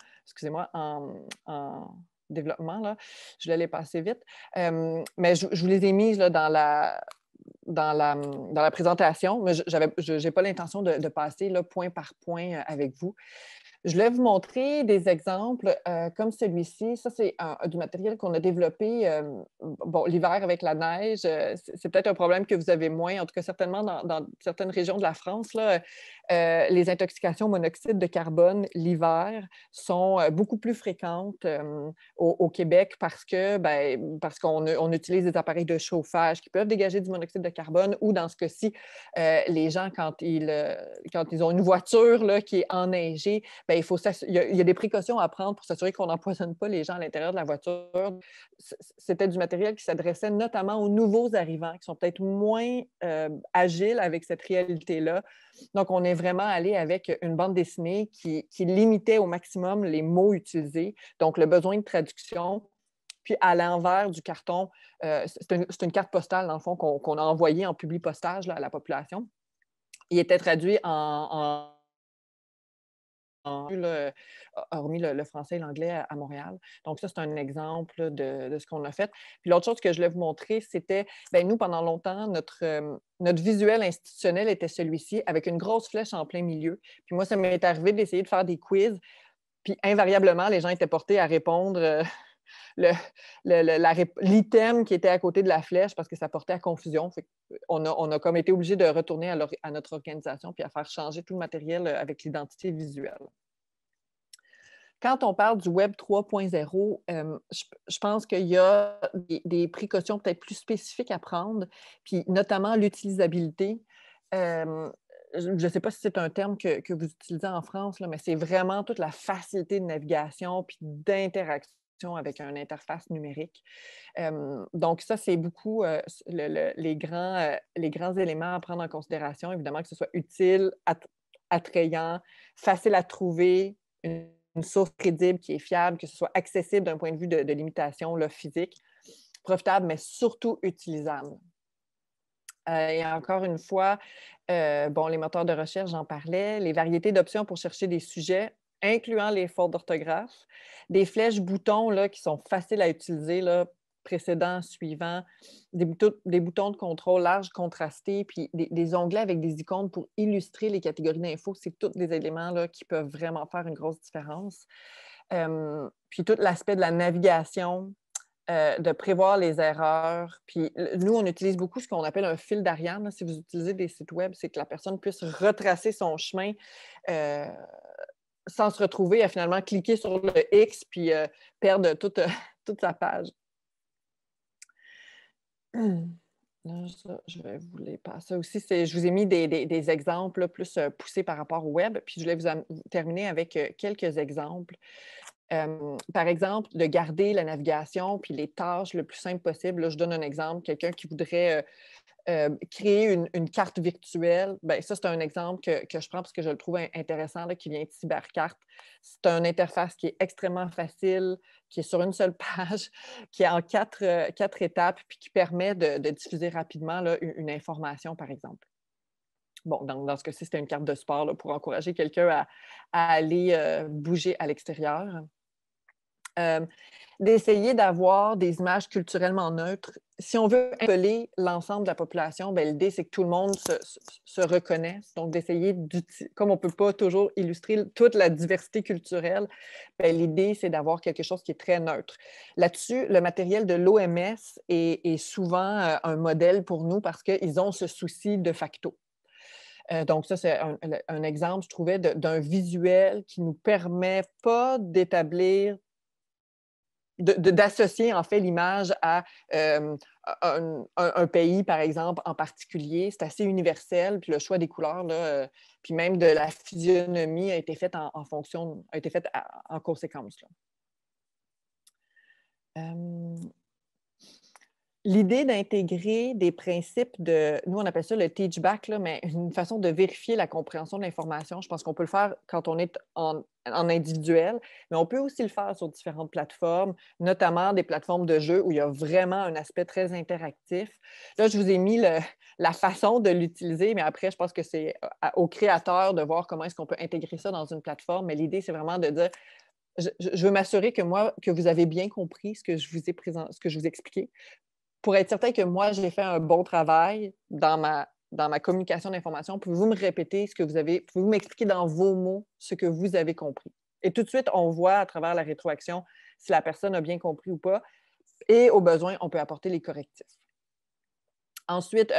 développement, là. Je voulais les passer vite. Mais je vous les ai mises là, dans la présentation, mais je n'ai pas l'intention de passer là, point par point avec vous. Je voulais vous montrer des exemples comme celui-ci. Ça, c'est du matériel qu'on a développé l'hiver avec la neige. C'est peut-être un problème que vous avez moins, en tout cas certainement dans certaines régions de la France. Là, les intoxications au monoxyde de carbone l'hiver sont beaucoup plus fréquentes au Québec parce qu'on utilise des appareils de chauffage qui peuvent dégager du monoxyde de carbone ou dans ce cas-ci, les gens, quand ils ont une voiture là, qui est enneigée, bien, il y a des précautions à prendre pour s'assurer qu'on n'empoisonne pas les gens à l'intérieur de la voiture. C'était du matériel qui s'adressait notamment aux nouveaux arrivants, qui sont peut-être moins agiles avec cette réalité-là. Donc, on est vraiment allé avec une bande dessinée qui limitait au maximum les mots utilisés, donc le besoin de traduction. Puis à l'envers du carton, c'est une carte postale, dans le fond, qu'on a envoyée en publipostage là, à la population. Il était traduit hormis le français et l'anglais à Montréal. Donc, ça, c'est un exemple de ce qu'on a fait. Puis l'autre chose que je voulais vous montrer, c'était, bien, nous, pendant longtemps, notre visuel institutionnel était celui-ci, avec une grosse flèche en plein milieu. Puis moi, ça m'est arrivé d'essayer de faire des quiz, puis invariablement, les gens étaient portés à répondre l'item qui était à côté de la flèche parce que ça portait à confusion. On a comme été obligé de retourner à notre organisation puis à faire changer tout le matériel avec l'identité visuelle. Quand on parle du Web 3.0, je pense qu'il y a des précautions peut-être plus spécifiques à prendre, puis notamment l'utilisabilité. Je ne sais pas si c'est un terme que vous utilisez en France, là, mais c'est vraiment toute la facilité de navigation puis d'interaction avec une interface numérique. Donc, ça, c'est beaucoup les grands éléments à prendre en considération. Évidemment, que ce soit utile, attrayant, facile à trouver, une source crédible qui est fiable, que ce soit accessible d'un point de vue de limitation là, physique, profitable, mais surtout utilisable. Et encore une fois, les moteurs de recherche, j'en parlais, les variétés d'options pour chercher des sujets, incluant les fautes d'orthographe, des flèches boutons là, qui sont faciles à utiliser, là, précédent, suivant, des boutons de contrôle larges, contrastés, puis des onglets avec des icônes pour illustrer les catégories d'infos. C'est tous des éléments là, qui peuvent vraiment faire une grosse différence. Puis tout l'aspect de la navigation, de prévoir les erreurs. Puis nous, on utilise beaucoup ce qu'on appelle un fil d'Ariane. Si vous utilisez des sites web, c'est que la personne puisse retracer son chemin sans se retrouver à finalement cliquer sur le X puis perdre toute sa page. Là, ça, je vais vous les passer aussi. Je vous ai mis des exemples là, plus poussés par rapport au web. Puis je voulais vous terminer avec quelques exemples. Par exemple, de garder la navigation puis les tâches le plus simple possible. Là, je donne un exemple. Quelqu'un qui voudrait créer une carte virtuelle, bien, ça, c'est un exemple que je prends parce que je le trouve intéressant, là, qui vient de Cybercarte. C'est une interface qui est extrêmement facile, qui est sur une seule page, qui est en quatre étapes, puis qui permet de diffuser rapidement là, une information, par exemple. Bon, dans ce cas-ci, c'était une carte de sport là, pour encourager quelqu'un à aller bouger à l'extérieur. D'essayer d'avoir des images culturellement neutres. Si on veut appeler l'ensemble de la population, bien, l'idée, c'est que tout le monde se reconnaisse. Donc, d'essayer comme on ne peut pas toujours illustrer toute la diversité culturelle, bien, l'idée, c'est d'avoir quelque chose qui est très neutre. Là-dessus, le matériel de l'OMS est souvent un modèle pour nous parce qu'ils ont ce souci de facto. Donc, ça, c'est un exemple, je trouvais, d'un visuel qui ne nous permet pas d'établir d'associer en fait l'image à un pays, par exemple, en particulier. C'est assez universel, puis le choix des couleurs, là, puis même de la physionomie a été fait en conséquence. L'idée d'intégrer des principes nous, on appelle ça le teach back, là, mais une façon de vérifier la compréhension de l'information. Je pense qu'on peut le faire quand on est en individuel, mais on peut aussi le faire sur différentes plateformes, notamment des plateformes de jeux où il y a vraiment un aspect très interactif. Là, je vous ai mis la façon de l'utiliser, mais après, je pense que c'est au créateur de voir comment est-ce qu'on peut intégrer ça dans une plateforme. Mais l'idée, c'est vraiment de dire, je veux m'assurer que vous avez bien compris ce que je vous ai expliqué, pour être certain que moi, j'ai fait un bon travail dans ma communication d'information. Pouvez-vous me répéter pouvez-vous m'expliquer dans vos mots ce que vous avez compris? Et tout de suite, on voit à travers la rétroaction si la personne a bien compris ou pas. Et au besoin, on peut apporter les correctifs. Ensuite,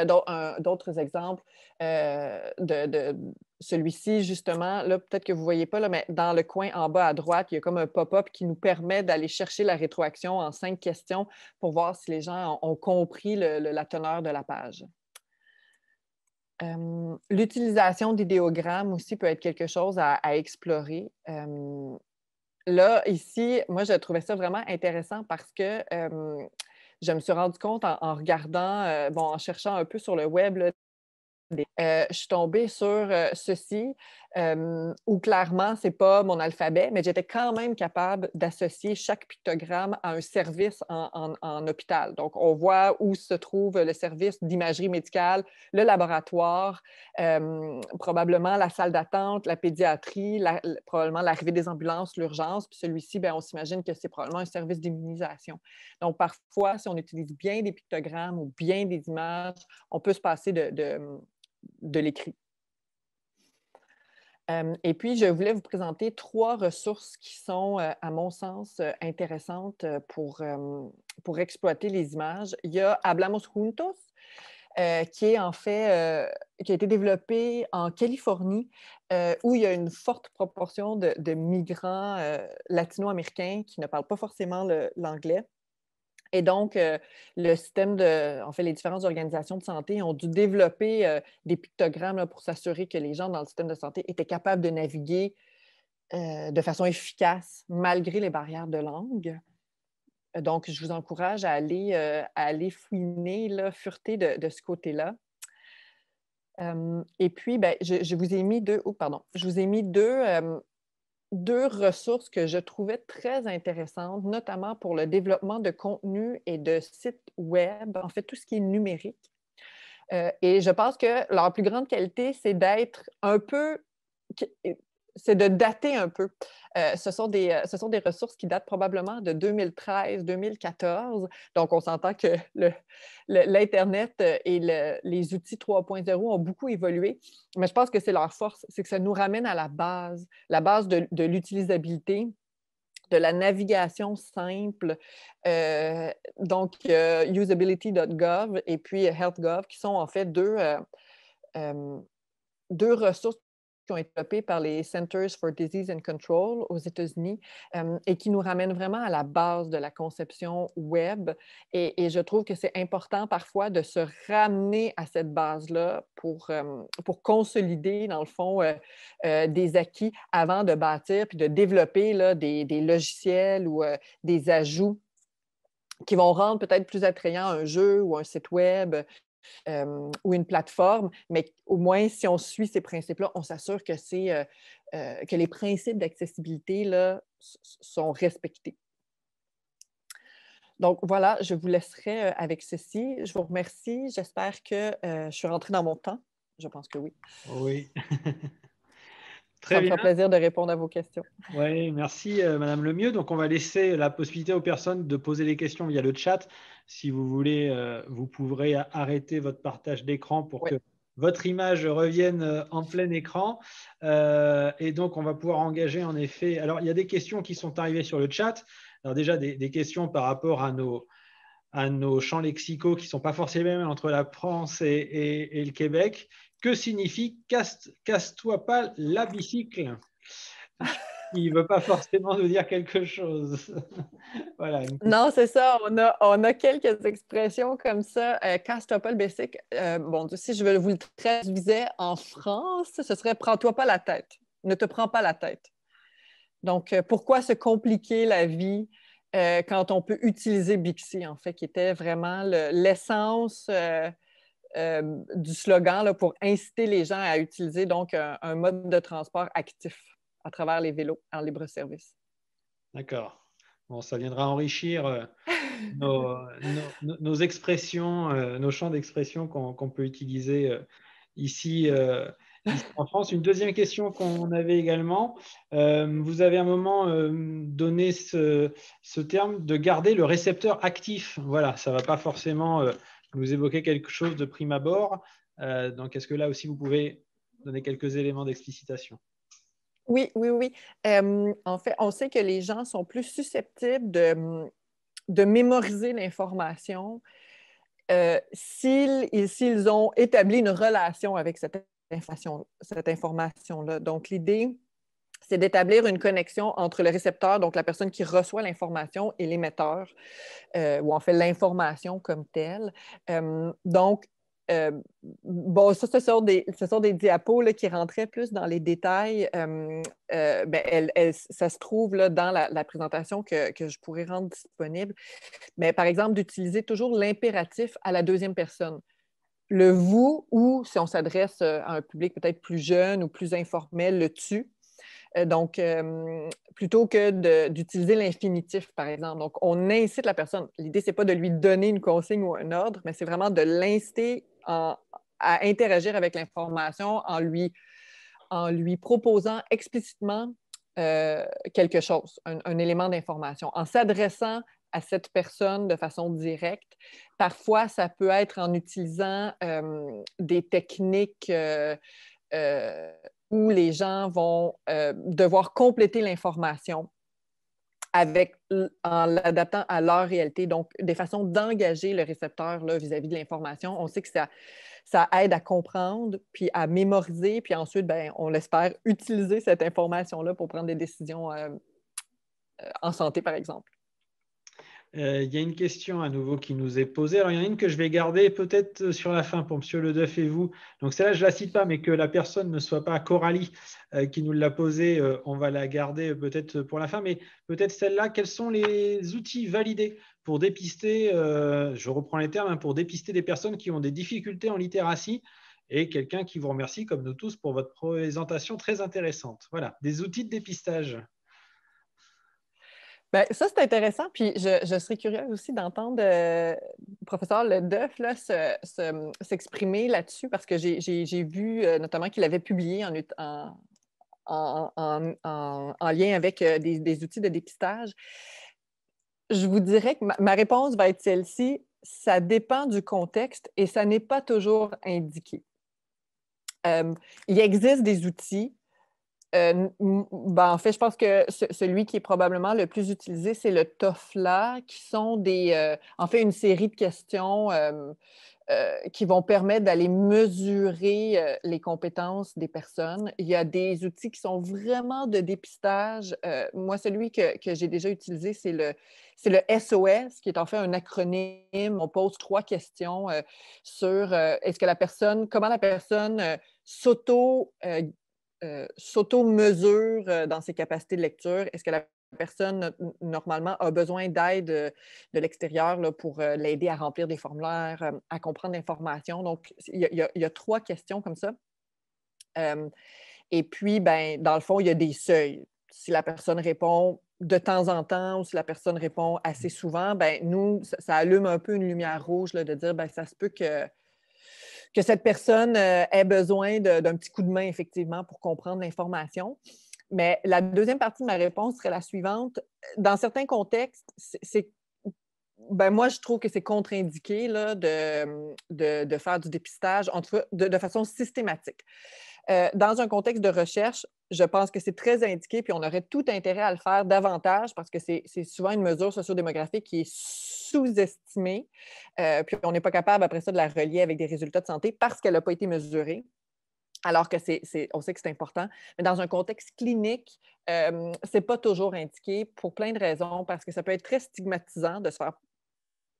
d'autres exemples de celui-ci, justement, là, peut-être que vous ne voyez pas, là, mais dans le coin en bas à droite, il y a comme un pop-up qui nous permet d'aller chercher la rétroaction en 5 questions pour voir si les gens ont compris la teneur de la page. L'utilisation d'idéogrammes aussi peut être quelque chose à explorer. Là, ici, moi, je trouvais ça vraiment intéressant parce que je me suis rendu compte en regardant, en cherchant un peu sur le web, là, je suis tombée sur ceci, où clairement, ce n'est pas mon alphabet, mais j'étais quand même capable d'associer chaque pictogramme à un service en hôpital. Donc, on voit où se trouve le service d'imagerie médicale, le laboratoire, probablement la salle d'attente, la pédiatrie, probablement l'arrivée des ambulances, l'urgence. Puis celui-ci, bien, on s'imagine que c'est probablement un service d'immunisation. Donc, parfois, si on utilise bien des pictogrammes ou bien des images, on peut se passer de l'écrit. Et puis, je voulais vous présenter 3 ressources qui sont, à mon sens, intéressantes pour exploiter les images. Il y a Hablamos Juntos, qui est en fait, qui a été développé en Californie, où il y a une forte proportion de migrants latino-américains qui ne parlent pas forcément l'anglais. Et donc, le système en fait, les différentes organisations de santé ont dû développer des pictogrammes là, pour s'assurer que les gens dans le système de santé étaient capables de naviguer de façon efficace malgré les barrières de langue. Donc, je vous encourage à aller fouiner, là, fureter de ce côté-là. Et puis, ben, je vous ai mis deux ressources que je trouvais très intéressantes, notamment pour le développement de contenu et de sites web, en fait, tout ce qui est numérique. Et je pense que leur plus grande qualité, c'est d'être un peu... c'est de dater un peu. Ce sont des ressources qui datent probablement de 2013-2014. Donc, on s'entend que l'Internet et les outils 3.0 ont beaucoup évolué. Mais je pense que c'est leur force, c'est que ça nous ramène à la base de l'utilisabilité, de la navigation simple. Donc, usability.gov et puis health.gov, qui sont en fait deux ressources qui ont été développées par les Centers for Disease and Control aux États-Unis et qui nous ramènent vraiment à la base de la conception web. Et je trouve que c'est important parfois de se ramener à cette base-là pour consolider, dans le fond, des acquis avant de bâtir puis de développer là, des logiciels ou des ajouts qui vont rendre peut-être plus attrayant un jeu ou un site web. Ou une plateforme, mais au moins, si on suit ces principes-là, on s'assure que que les principes d'accessibilité là, sont respectés. Donc, voilà, je vous laisserai avec ceci. Je vous remercie. J'espère que je suis rentrée dans mon temps. Je pense que oui. Oui. Ça me fera plaisir de répondre à vos questions. Oui, merci Madame Lemieux. Donc, on va laisser la possibilité aux personnes de poser des questions via le chat. Si vous voulez, vous pourrez arrêter votre partage d'écran pour que votre image revienne en plein écran. Et donc, on va pouvoir engager en effet. Alors, il y a des questions qui sont arrivées sur le chat. Alors déjà, des questions par rapport à nos champs lexicaux qui ne sont pas forcément les mêmes entre la France et le Québec. Que signifie « casse-toi pas la bicycle » ? Il ne veut pas forcément nous dire quelque chose. Voilà. Non, c'est ça. On a quelques expressions comme ça. Casse-toi pas le bicycle. Bon, si je vous le traduisais en France, ce serait « prends-toi pas la tête ». Ne te prends pas la tête. Donc, pourquoi se compliquer la vie quand on peut utiliser Bixi, en fait, qui était vraiment l'essence du slogan là, pour inciter les gens à utiliser donc un mode de transport actif à travers les vélos en libre-service. D'accord. Bon, ça viendra enrichir nos expressions, nos champs d'expression qu'on peut utiliser ici en France. Une deuxième question qu'on avait également. Vous avez à un moment donné ce terme de garder le récepteur actif. Voilà, ça ne va pas forcément nous évoquer quelque chose de prime abord. Donc, est-ce que là aussi, vous pouvez donner quelques éléments d'explicitation ? Oui. En fait, on sait que les gens sont plus susceptibles de mémoriser l'information s'ils ont établi une relation avec cette information-là. Donc, l'idée, c'est d'établir une connexion entre le récepteur, donc la personne qui reçoit l'information, et l'émetteur, ou en fait l'information comme telle. Donc, bon, ça, ce sont des diapos là, qui rentraient plus dans les détails. Ça se trouve là, dans la présentation que je pourrais rendre disponible. Mais par exemple, d'utiliser toujours l'impératif à la deuxième personne. Le vous, ou si on s'adresse à un public peut-être plus jeune ou plus informel, le tu. Donc, plutôt que d'utiliser l'infinitif, par exemple. Donc, on incite la personne. L'idée, ce n'est pas de lui donner une consigne ou un ordre, mais c'est vraiment de l'inciter à interagir avec l'information en lui proposant explicitement quelque chose, un élément d'information, en s'adressant à cette personne de façon directe. Parfois, ça peut être en utilisant des techniques où les gens vont devoir compléter l'information en l'adaptant à leur réalité. Donc, des façons d'engager le récepteur là, vis-à-vis de l'information. On sait que ça aide à comprendre, puis à mémoriser, puis ensuite, ben, on l'espère, utiliser cette information-là pour prendre des décisions en santé, par exemple. Il y a une question à nouveau qui nous est posée. Alors, il y en a une que je vais garder peut-être sur la fin pour M. Ledeuf et vous. Donc, celle-là, je ne la cite pas, mais que la personne ne soit pas Coralie qui nous l'a posée, on va la garder peut-être pour la fin. Mais peut-être celle-là, quels sont les outils validés pour dépister, je reprends les termes, pour dépister des personnes qui ont des difficultés en littératie et quelqu'un qui vous remercie, comme nous tous, pour votre présentation très intéressante. Voilà, des outils de dépistage. Bien, ça, c'est intéressant. Puis je serais curieuse aussi d'entendre le professeur Ledeuf là, s'exprimer là-dessus parce que j'ai vu notamment qu'il avait publié en lien avec des outils de dépistage. Je vous dirais que ma réponse va être celle-ci. Ça dépend du contexte et ça n'est pas toujours indiqué. Il existe des outils. En fait, je pense que celui qui est probablement le plus utilisé, c'est le TOEFLA, qui sont en fait, une série de questions qui vont permettre d'aller mesurer les compétences des personnes. Il y a des outils qui sont vraiment de dépistage. Moi, celui que j'ai déjà utilisé, c'est le SOS, qui est en fait un acronyme. On pose 3 questions sur comment la personne s'auto-mesure dans ses capacités de lecture. Est-ce que la personne, normalement, a besoin d'aide de l'extérieur là, pour l'aider à remplir des formulaires, à comprendre l'information? Donc, il y a 3 questions comme ça. Et puis, ben, dans le fond, il y a des seuils. Si la personne répond de temps en temps ou si la personne répond assez souvent, ben, nous, ça allume un peu une lumière rouge là, de dire ben, ça se peut que cette personne ait besoin d'un petit coup de main, effectivement, pour comprendre l'information. Mais la deuxième partie de ma réponse serait la suivante. Dans certains contextes, moi, je trouve que c'est contre-indiqué là, de faire du dépistage, en tout cas de façon systématique. Dans un contexte de recherche, je pense que c'est très indiqué, puis on aurait tout intérêt à le faire davantage parce que c'est souvent une mesure sociodémographique qui est sous-estimée, puis on n'est pas capable après ça de la relier avec des résultats de santé parce qu'elle n'a pas été mesurée. Alors que on sait que c'est important. Mais dans un contexte clinique, ce n'est pas toujours indiqué pour plein de raisons, parce que ça peut être très stigmatisant de se faire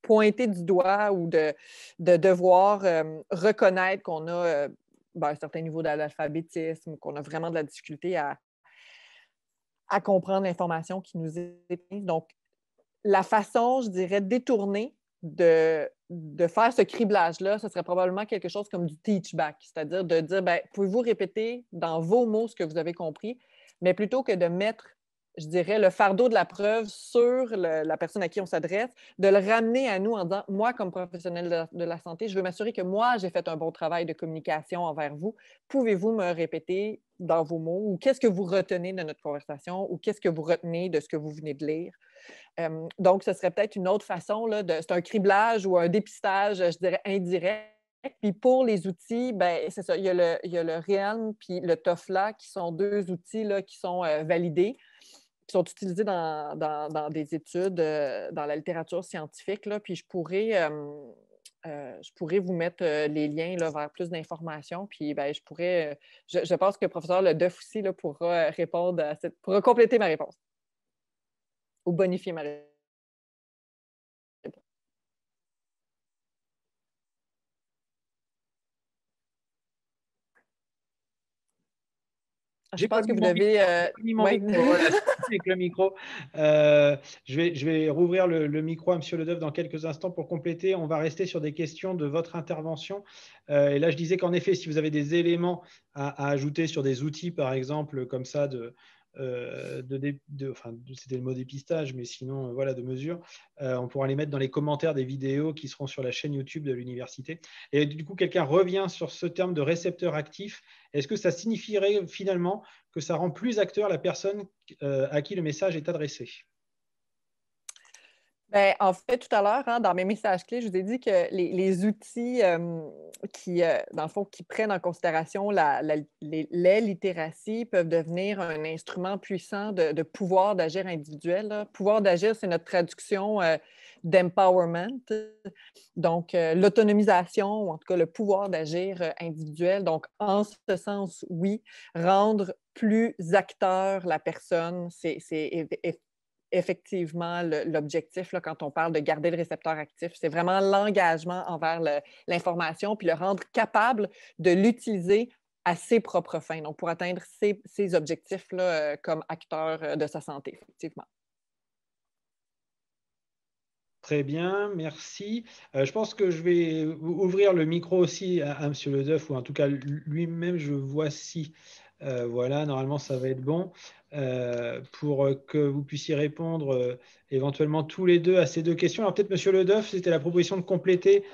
pointer du doigt ou de devoir reconnaître qu'on a un certain niveau d'analphabétisme, qu'on a vraiment de la difficulté à comprendre l'information qui nous est mise. Donc, la façon, je dirais, détournée de faire ce criblage-là, ce serait probablement quelque chose comme du teach back, c'est-à-dire de dire, ben, pouvez-vous répéter dans vos mots ce que vous avez compris, mais plutôt que de mettre, je dirais, le fardeau de la preuve sur la personne à qui on s'adresse, de le ramener à nous en disant, moi, comme professionnel de la santé, je veux m'assurer que moi, j'ai fait un bon travail de communication envers vous. Pouvez-vous me répéter dans vos mots ou qu'est-ce que vous retenez de notre conversation ou qu'est-ce que vous retenez de ce que vous venez de lire? Donc, ce serait peut-être une autre façon, là, c'est un criblage ou un dépistage, je dirais, indirect. Puis pour les outils, ben, c'est ça, il y a le REALM puis le TOEFLA qui sont 2 outils là, qui sont validés, qui sont utilisés dans des études, dans la littérature scientifique. Là, puis je pourrais vous mettre les liens là, vers plus d'informations. Puis ben, je pense que le professeur Ledeuf aussi là, pourra répondre pourra compléter ma réponse ou bonifier ma réponse. Je pense que vous devez… mis mon micro, voilà, avec le micro. Je vais rouvrir le micro à M. Ledeuf dans quelques instants pour compléter. On va rester sur des questions de votre intervention. Et là, je disais qu'en effet, si vous avez des éléments à ajouter sur des outils, par exemple, comme ça, c'était le mot dépistage, mais sinon, voilà, de mesure, on pourra les mettre dans les commentaires des vidéos qui seront sur la chaîne YouTube de l'université. Et du coup, quelqu'un revient sur ce terme de récepteur actif. Est-ce que ça signifierait finalement que ça rend plus acteur la personne à qui le message est adressé? Ben, en fait, tout à l'heure, dans mes messages clés, je vous ai dit que les outils dans le fond, qui prennent en considération les littératies peuvent devenir un instrument puissant de pouvoir d'agir individuel, là. Pouvoir d'agir, c'est notre traduction d'empowerment, donc l'autonomisation, ou en tout cas le pouvoir d'agir individuel. Donc, en ce sens, oui, rendre plus acteur la personne, c'est effectivement l'objectif quand on parle de garder le récepteur actif. C'est vraiment l'engagement envers l'information, puis le rendre capable de l'utiliser à ses propres fins, donc pour atteindre ses objectifs comme acteur de sa santé, effectivement. Très bien, merci. Je pense que je vais ouvrir le micro aussi à M. Ledeuf, ou en tout cas lui-même, je vois si. Voilà, normalement, ça va être bon pour que vous puissiez répondre éventuellement tous les deux à ces deux questions. Alors peut-être, M. Ledeuf, c'était la proposition de compléter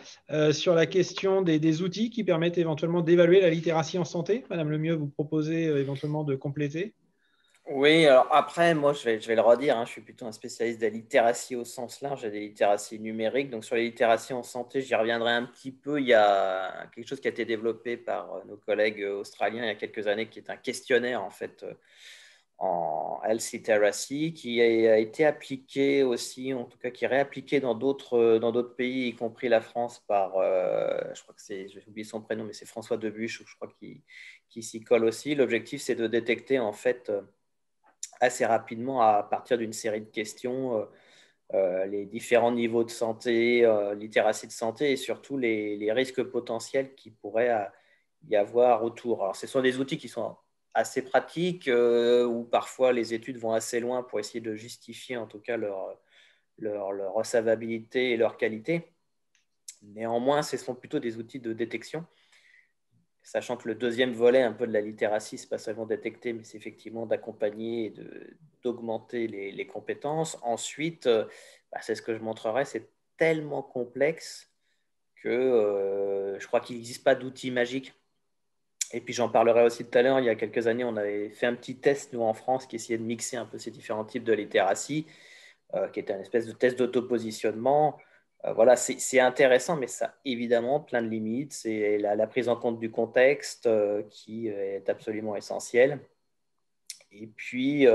sur la question des outils qui permettent éventuellement d'évaluer la littératie en santé. Madame Lemieux, vous proposez éventuellement de compléter. Oui, alors après, moi, je vais le redire, hein, je suis plutôt un spécialiste de la littératie au sens large et des littératies numériques. Donc, sur les littératies en santé, j'y reviendrai un petit peu. Il y a quelque chose qui a été développé par nos collègues australiens il y a quelques années, qui est un questionnaire, en fait, en health literacy, qui a été appliqué aussi, en tout cas, qui est réappliqué dans d'autres pays, y compris la France, par, je crois que j'ai oublié son prénom, mais c'est François Debuche, je crois, qui s'y colle aussi. L'objectif, c'est de détecter, en fait, assez rapidement, à partir d'une série de questions, les différents niveaux de santé, littératie de santé, et surtout les risques potentiels qui pourraient y avoir autour. Alors, ce sont des outils qui sont assez pratiques, où parfois les études vont assez loin pour essayer de justifier en tout cas leur recevabilité et leur qualité. Néanmoins, ce sont plutôt des outils de détection, sachant que le deuxième volet un peu de la littératie, ce n'est pas seulement détecter, mais c'est effectivement d'accompagner et d'augmenter les compétences. Ensuite, c'est ce que je montrerai, c'est tellement complexe que je crois qu'il n'existe pas d'outils magiques. Et puis j'en parlerai aussi tout à l'heure. Il y a quelques années, on avait fait un petit test, nous en France, qui essayait de mixer un peu ces différents types de littératie, qui était un espèce de test d'autopositionnement. Voilà, c'est intéressant, mais ça a évidemment plein de limites. C'est la prise en compte du contexte qui est absolument essentielle. Et puis,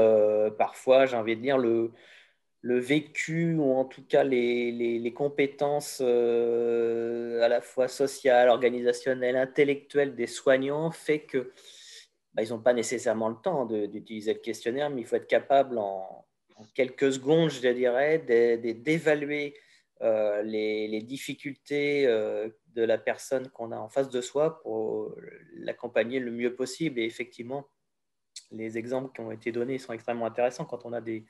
parfois, j'ai envie de dire, le vécu, ou en tout cas les compétences à la fois sociales, organisationnelles, intellectuelles des soignants fait que ils n'ont pas nécessairement le temps d'utiliser le questionnaire, mais il faut être capable en quelques secondes, je dirais, d'évaluer les difficultés de la personne qu'on a en face de soi pour l'accompagner le mieux possible. Et effectivement, les exemples qui ont été donnés sont extrêmement intéressants. Quand on a des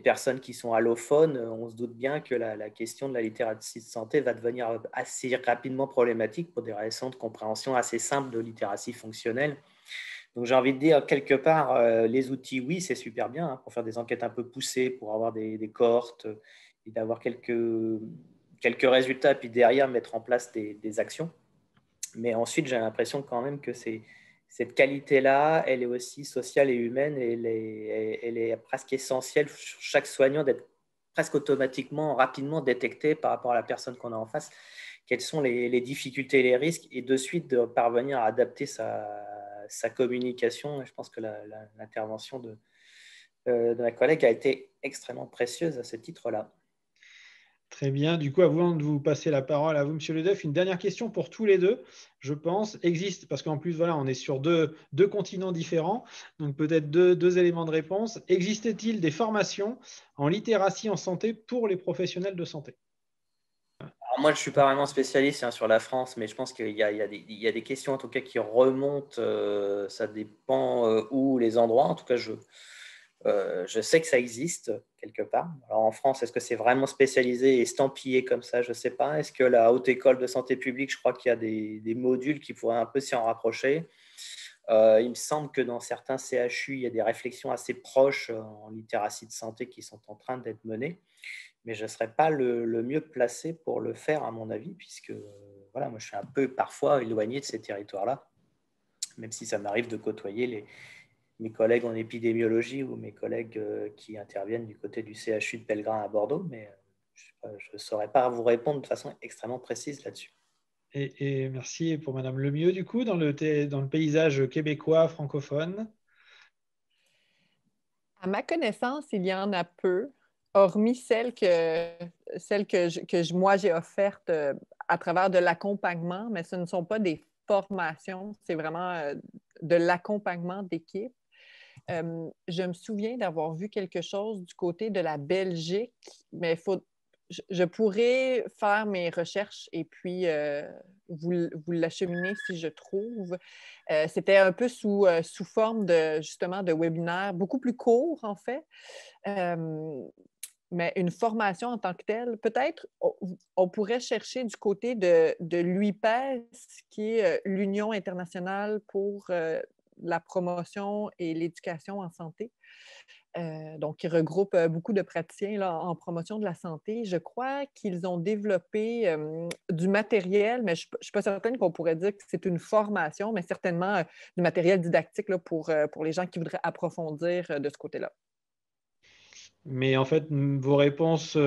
personnes qui sont allophones, on se doute bien que la question de la littératie de santé va devenir assez rapidement problématique pour des raisons de compréhension assez simples de littératie fonctionnelle. Donc j'ai envie de dire, quelque part, les outils, oui, c'est super bien pour faire des enquêtes un peu poussées, pour avoir des cohortes et d'avoir quelques résultats, puis derrière mettre en place des actions. Mais ensuite, j'ai l'impression quand même que cette qualité-là, elle est aussi sociale et humaine, et elle est presque essentielle pour chaque soignant d'être presque automatiquement, rapidement détecté par rapport à la personne qu'on a en face, quelles sont les difficultés et les risques, et de suite de parvenir à adapter sa communication. Et je pense que l'intervention de ma collègue a été extrêmement précieuse à ce titre-là. Très bien. Du coup, avant de vous passer la parole à vous, M. Ledeuf, une dernière question pour tous les deux, je pense. Parce qu'en plus, voilà, on est sur deux continents différents, donc peut-être deux éléments de réponse. Existe-t-il des formations en littératie en santé pour les professionnels de santé? Alors moi, je ne suis pas vraiment spécialiste sur la France, mais je pense qu'il y a des questions en tout cas qui remontent. Ça dépend où les endroits. En tout cas, je sais que ça existe quelque part. Alors en France, est-ce que c'est vraiment spécialisé et estampillé comme ça? Je ne sais pas. Est-ce que la Haute École de Santé Publique, je crois qu'il y a des modules qui pourraient un peu s'y en rapprocher. Il me semble que dans certains CHU, il y a des réflexions assez proches en littératie de santé qui sont en train d'être menées. Mais je ne serais pas le mieux placé pour le faire, à mon avis, puisque voilà, moi, je suis un peu parfois éloigné de ces territoires-là, même si ça m'arrive de côtoyer mes collègues en épidémiologie ou mes collègues qui interviennent du côté du CHU de Pellegrin à Bordeaux, mais je ne saurais pas vous répondre de façon extrêmement précise là-dessus. Et merci pour Madame Lemieux, du coup, dans le paysage québécois francophone. À ma connaissance, il y en a peu, hormis celles que moi j'ai offertes à travers de l'accompagnement, mais ce ne sont pas des formations, c'est vraiment de l'accompagnement d'équipe. Je me souviens d'avoir vu quelque chose du côté de la Belgique, mais je pourrais faire mes recherches et puis vous l'acheminer si je trouve. C'était un peu sous forme justement de webinaire, beaucoup plus court en fait. Mais une formation en tant que telle, peut-être on pourrait chercher du côté de l'UIPES, qui est l'Union internationale pour la promotion et l'éducation en santé. Donc, qui regroupe beaucoup de praticiens là, en promotion de la santé. Je crois qu'ils ont développé du matériel, mais je ne suis pas certaine qu'on pourrait dire que c'est une formation, mais certainement du matériel didactique là, pour les gens qui voudraient approfondir de ce côté-là. Mais en fait, vos réponses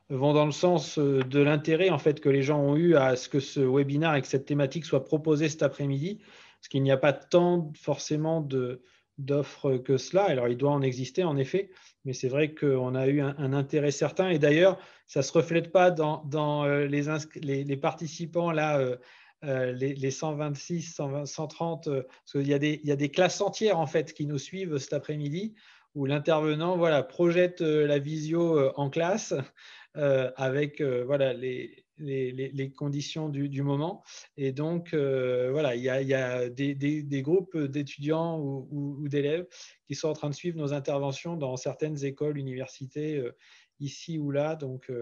vont dans le sens de l'intérêt en fait, que les gens ont eu à ce que ce webinaire et que cette thématique soit proposée cet après-midi, parce qu'il n'y a pas tant forcément d'offres que cela. Alors, il doit en exister en effet, mais c'est vrai qu'on a eu un intérêt certain. Et d'ailleurs, ça ne se reflète pas dans les participants là. Les 126, 120, 130, parce qu'il y a des classes entières en fait qui nous suivent cet après-midi, où l'intervenant projette la visio en classe avec les conditions du moment. Et donc, il y a des groupes d'étudiants ou d'élèves qui sont en train de suivre nos interventions dans certaines écoles, universités, ici ou là. Donc,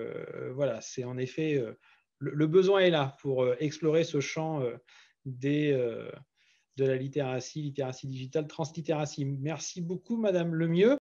c'est en effet, le besoin est là pour explorer ce champ de la littératie digitale, translittératie. Merci beaucoup, Madame Lemieux.